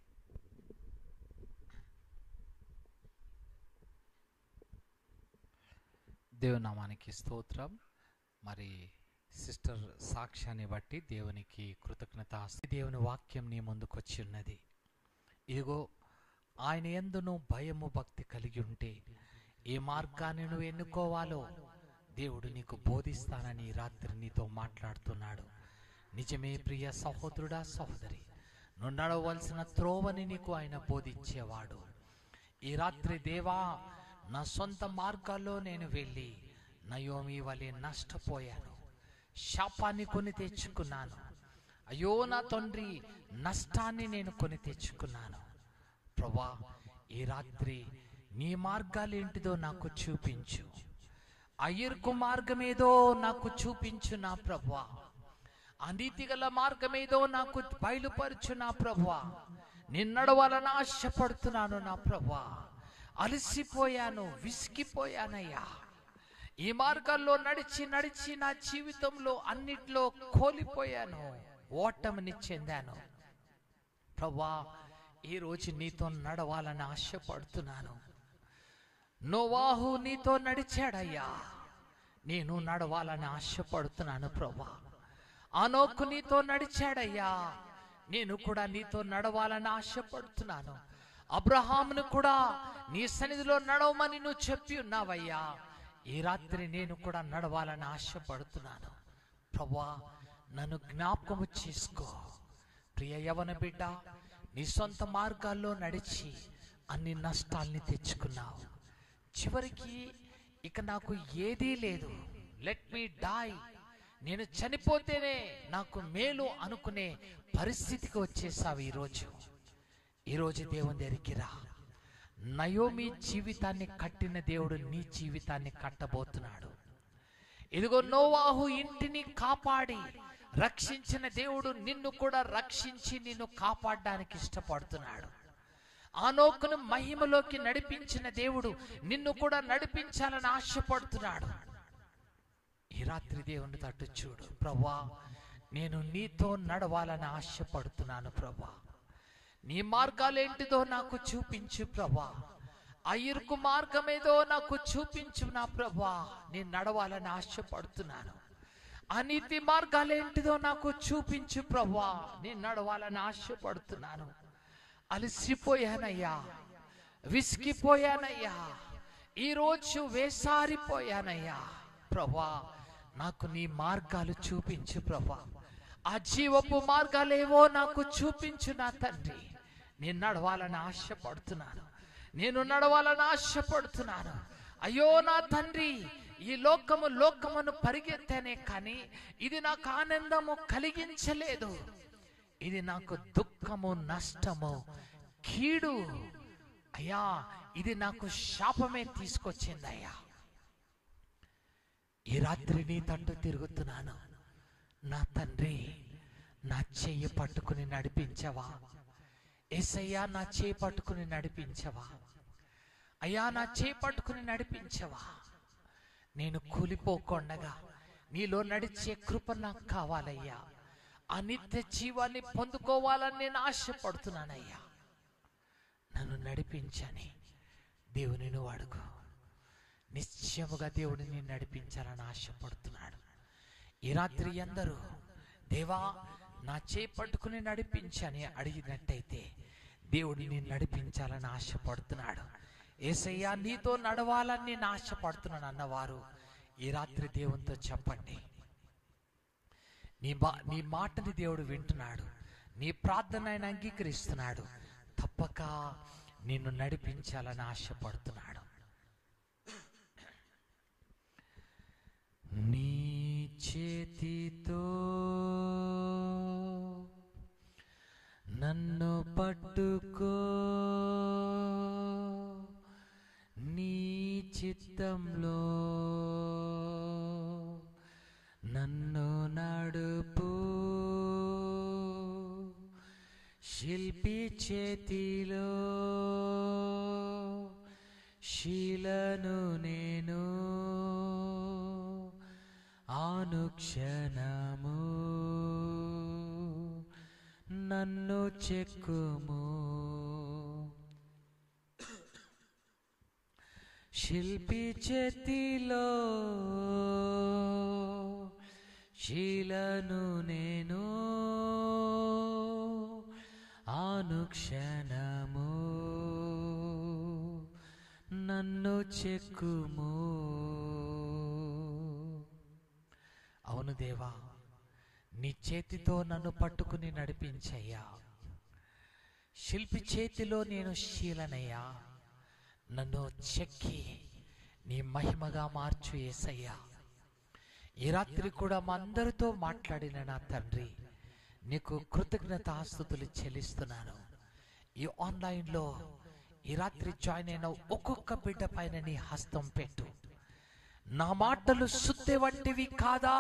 దేవునామానికి స్తోత్రం. మరి సిస్టర్ సాక్ష్యాన్ని బట్టి దేవునికి కృతజ్ఞత. దేవుని వాక్యం నీ ముందుకు వచ్చి ఉన్నది. ఇదిగో ఆయన యందును భయము భక్తి కలిగి ఉంటే ఏ మార్గాన్ని నువ్వు ఎన్నుకోవాలో దేవుడు నీకు బోధిస్తానని రాత్రి నీతో మాట్లాడుతున్నాడు. నిజమే ప్రియ సహోదరుడా, సహోదరి, నువ్వు నడవలసిన త్రోవని నీకు ఆయన బోధించేవాడు. ఈ రాత్రి దేవా, నా సొంత మార్గాల్లో నేను వెళ్ళి నయోమి వలె నష్టపోయాను, శాపాన్ని కొని తెచ్చుకున్నాను. అయ్యో నా తండ్రి, నష్టాన్ని నేను కొని తెచ్చుకున్నాను. ప్రభా, ఈ రాత్రి నీ మార్గాలేంటిదో నాకు చూపించు. ఆ ఇరుకు మార్గమేదో నాకు చూపించు నా ప్రభువా. అనీతిగల మార్గమేదో నాకు బయలుపరచు నా ప్రభువా. నేను నడవాలని ఆశపడుతున్నాను నా ప్రభువా. అలసిపోయాను, విసిగిపోయానయ్యా. ఈ మార్గాల్లో నడిచి నడిచి నా జీవితంలో అన్నిట్లో కోల్పోయాను, ఓటమిని చెందాను. ప్రభువా, ఈరోజు నీతో నడవాలని ఆశపడుతున్నాను. నోవాహు నీతో నడిచాడయ్యా, నేను నడవాలని ఆశపడుతున్నాను ప్రభువా. హనోకు నీతో నడిచాడయ్యా, నేను కూడా నీతో నడవాలని ఆశపడుతున్నాను. అబ్రహామును కూడా నీ సన్నిధిలో నడవమని నువ్వు చెప్పి ఉన్నావయ్యా. ఈ రాత్రి నేను కూడా నడవాలని ఆశపడుతున్నాను ప్రభువా. నన్ను జ్ఞాపకము చేసుకో. ప్రియ యవన బిడ్డ, నీ సొంత మార్గాల్లో నడిచి అన్ని నష్టాల్ని తెచ్చుకున్నావు. చివరికి ఇక నాకు ఏదీ లేదు, లెట్ మీ డై, నేను చనిపోతేనే నాకు మేలు అనుకునే పరిస్థితికి వచ్చేసావు. ఈరోజు దేవుని దగ్గరికి రా. నయోమి జీవితాన్ని కట్టిన దేవుడు నీ జీవితాన్ని కట్టబోతున్నాడు. ఇదిగో నోవాహు ఇంటిని కాపాడి రక్షించిన దేవుడు నిన్ను కూడా రక్షించి నిన్ను కాపాడడానికి ఇష్టపడుతున్నాడు. ఆనోకును మహిమలోకి నడిపించిన దేవుడు నిన్ను కూడా నడిపించాలని ఆశపడుతున్నాడు. ఈ రాత్రి దేవుని తట్టు చూడు. ప్రభువా, నేను నీతో నడవాలని ఆశపడుతున్నాను ప్రభువా. నీ మార్గాలేంటిదో నాకు చూపించు ప్రభువా. ఆ ఇరుకు మార్గమేదో నాకు చూపించు నా ప్రభువా. నేను నడవాలని ఆశపడుతున్నాను. అనీతి మార్గాలేంటిదో నాకు చూపించు ప్రభువా. నేను నడవాలని ఆశపడుతున్నాను. అలసిపోయానయ్యా, విసిగిపోయానయ్యా, ఈరోజు వేసారిపోయానయ్యా. ప్రభువా, నాకు నీ మార్గాలు చూపించు ప్రభువా. ఆ జీవపు మార్గాలేవో నాకు చూపించు నా తండ్రి. నేను నడవాలని ఆశపడుతున్నాను. నేను నడవాలని ఆశపడుతున్నాను. అయ్యో నా తండ్రి, ఈ లోకమును పరిగెత్తానే కానీ ఇది నాకు ఆనందము కలిగించలేదు. ఇది నాకు దుఃఖము, నష్టము, కీడు అయ్యా, ఇది నాకు శాపమే తీసుకొచ్చిందయ్యా. ఈ రాత్రి నీ తట్టు తిరుగుతున్నాను. నా తండ్రి, నా చెయ్యి పట్టుకుని నడిపించవా? యేసయ్యా, నా చేయి పట్టుకుని నడిపించవా? అయ్యా, నా చేయి పట్టుకుని నడిపించవా? నేను కూలిపోకుండగా నీలో నడిచే కృప నాకు కావాలయ్యా. ఆ నిత్య జీవాన్ని పొందుకోవాలని నేను ఆశపడుతున్నానయ్యా. నన్ను నడిపించని దేవుని నువ్వు అడుగు. నిశ్చయముగా దేవుడిని నడిపించాలని ఆశపడుతున్నాడు. ఈ రాత్రి అందరూ దేవా, నా చేయి పట్టుకుని నడిపించని అడిగినట్టయితే దేవుడిని నడిపించాలని ఆశపడుతున్నాడు. యేసయ్యా, నీతో నడవాలని నేను ఆశపడుతున్నాను అన్నవారు ఈ రాత్రి దేవునితో చెప్పండి. నీ మాటని దేవుడు వింటున్నాడు. నీ ప్రార్థన ఆయన అంగీకరిస్తున్నాడు. తప్పక నిన్ను నడిపించాలని ఆశపడుతున్నాడు. నీ చేతితో నన్ను పట్టుకో, నీ చిత్తంలో నన్ను నడుపు. శిల్పి చేతిలో శీలను నేను, అనుక్షణము నన్ను చెక్కుము. శిల్పి చేతిలో శీలను నేను, అనుక్షణము నన్ను చెక్కుము. అవును దేవా, నీ చేతితో నన్ను పట్టుకుని నడిపించయ్యా. శిల్పి చేతిలో నేను శీలనయ్యా. నన్ను చెక్కి నీ మహిమగా మార్చు యేసయ్యా. ఈ రాత్రి కూడా మా అందరితో మాట్లాడిన నా తండ్రి, నీకు కృతజ్ఞతాస్తుతులు చెల్లిస్తున్నాను. ఈ ఆన్లైన్లో ఈ రాత్రి జాయిన్ అయిన ఒక్కొక్క బిడ్డ పైన నీ హస్తం పెట్టు. నా మాటలు సుత్తె వంటివి కాదా?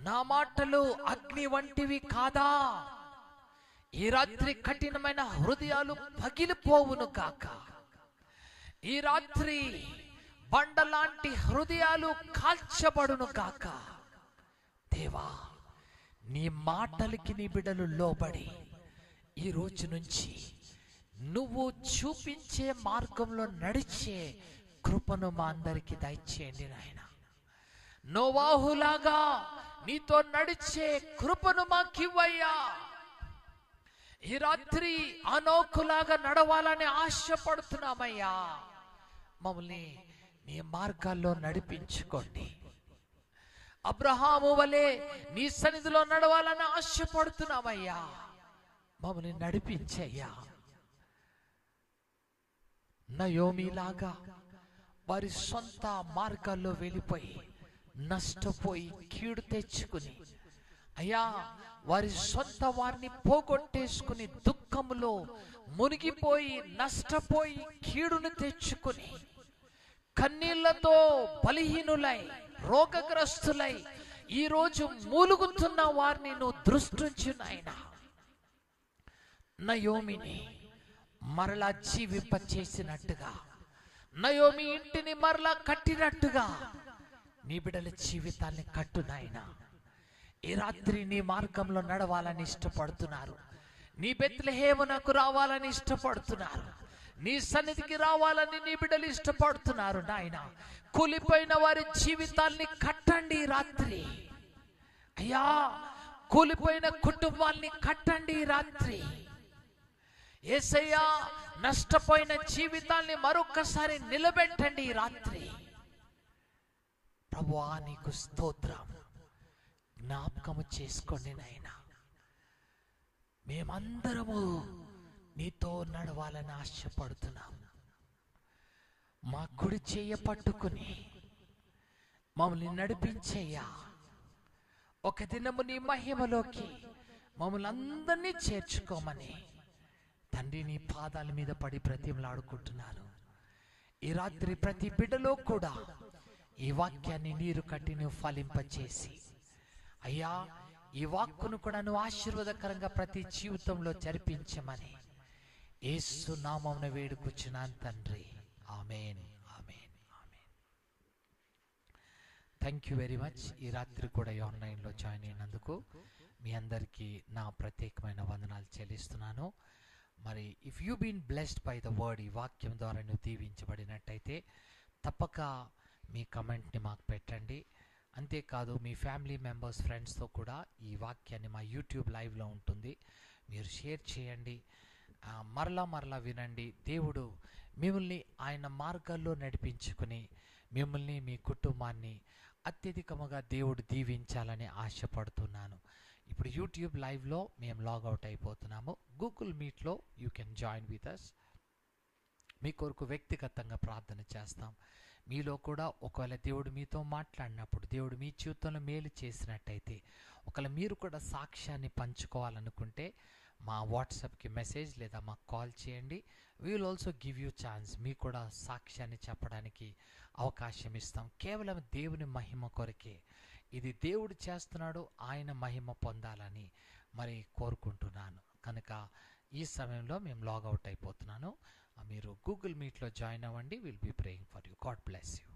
నా మాటలు అగ్ని వంటివి కాదా? ఈ రాత్రి కఠినమైన హృదయాలు పగిలిపోవును గాక. ఈ రాత్రి బండలాంటి హృదయాలు కాల్చబడును గాక. దేవా, నీ మాటలకి నీ బిడ్డలు లోబడి ఈ రోజు నుంచి నువ్వు చూపించే మార్గంలో నడిచే కృపను మా అందరికి దయచేయండి నాయన. నోవాహులాగా నీతో నడిచే కృపను మాకివ్వయ్యా. ఈ రాత్రి అనోకులాగా నడవాలని ఆశపడుతున్నామయ్యా. మమ్మల్ని నీ మార్గాల్లో నడిపించుకోండి. అబ్రహాము వలె నీ సన్నిధిలో నడవాలని ఆశపడుతున్నామయ్యా. మమ్మల్ని నడిపించయ్యా. నయోమిలాగా వారి సొంత మార్గాల్లో వెళ్ళిపోయి నష్టపోయి కీడు తెచ్చుకుని అయ్యా, వారి సొంత వారిని పోగొట్టేసుకుని దుఃఖములో మునిగిపోయి నష్టపోయి కీడును తెచ్చుకుని కన్నీళ్లతో బలహీనులై రోగగ్రస్తులై ఈరోజు మూలుగుతున్న వారిని నువ్వు దృష్టించు నాయనా. నయోమిని మరలా జీవింపచేసినట్టుగా, నయోమి ఇంటిని మరలా కట్టినట్టుగా నీ బిడ్డల జీవితాన్ని కట్టు నాయనా. ఈ రాత్రి నీ మార్గంలో నడవాలని ఇష్టపడుతున్నారు, నీ బెత్లెహేమునకు రావాలని ఇష్టపడుతున్నారు, నీ సన్నిధికి రావాలని నీ బిడ్డలు ఇష్టపడుతున్నారు నాయన. కూలిపోయిన వారి జీవితాల్ని కట్టండి ఈ రాత్రి అయ్యా. కూలిపోయిన కుటుంబాల్ని కట్టండి ఈ రాత్రి యేసయ్యా. నష్టపోయిన జీవితాల్ని మరొకసారి నిలబెట్టండి ఈ రాత్రి ప్రభువా. నీకు స్తోత్రం. జ్ఞాపకము చేసుకోండి నాయనా. మేమందరము నీతో నడవాలని ఆశపడుతున్నాం. మా కుడి చెయ్య పట్టుకుని మమ్మల్ని నడిపించేయ్యా. ఒక దినము నీ మహిమలోకి మమ్మల్ని అందరినీ చేర్చుకోమని తండ్రి నీ పాదాల మీద పడి బ్రతిమలాడుకుంటున్నాను. ఈ రాత్రి ప్రతి బిడ్డలో కూడా ఈ వాక్యాన్ని నీరు కట్టి నువ్వు ఫలింపచేసి అయ్యా, ఈ వాక్కును కూడా నువ్వు ఆశీర్వాదకరంగా ప్రతి జీవితంలో జరిపించమని యేసు నామమున వేడుకొచ్చున్నాను తండ్రి. ఆమేన్, ఆమేన్, ఆమేన్. Thank you very much. ఈ రాత్రి కూడా ఈ ఆన్లైన్లో జాయిన్ అయినందుకు మీ అందరికీ నా ప్రత్యేకమైన వందనాలు చెల్లిస్తున్నాను. మరి if you been blessed by the word, ఈ వాక్యం ద్వారా నువ్వు దీవించబడినట్టయితే తప్పక మీ కమెంట్ని మాకు పెట్టండి. అంతేకాదు మీ ఫ్యామిలీ మెంబర్స్, ఫ్రెండ్స్తో కూడా ఈ వాక్యాన్ని మా యూట్యూబ్ లైవ్లో ఉంటుంది, మీరు షేర్ చేయండి. మరలా వినండి. దేవుడు మిమ్మల్ని ఆయన మార్గాల్లో నడిపించుకుని మిమ్మల్ని మీ కుటుంబాన్ని అత్యధికముగా దేవుడు దీవించాలని ఆశపడుతున్నాను. ఇప్పుడు యూట్యూబ్ లైవ్లో మేము లాగౌట్ అయిపోతున్నాము. గూగుల్ మీట్లో you can join with us. మీ కొరకు వ్యక్తిగతంగా ప్రార్థన చేస్తాం. మీలో కూడా ఒకవేళ దేవుడు మీతో మాట్లాడినప్పుడు, దేవుడు మీ జీవితంలో మేలు చేసినట్టయితే, ఒకవేళ మీరు కూడా సాక్ష్యాన్ని పంచుకోవాలనుకుంటే మా వాట్సాప్కి మెసేజ్ లేదా మాకు కాల్ చేయండి. We will also give you chance. మీకు కూడా సాక్ష్యాన్ని చెప్పడానికి అవకాశం ఇస్తాం. కేవలం దేవుని మహిమ కొరకే. ఇది దేవుడు చేస్తున్నాడు, ఆయన మహిమ పొందాలని మరి కోరుకుంటున్నాను. కనుక ఈ సమయంలో మేము లాగౌట్ అయిపోతున్నాను. మీరు గూగుల్ మీట్లో జాయిన్ అవ్వండి. Will be praying for you. God bless you.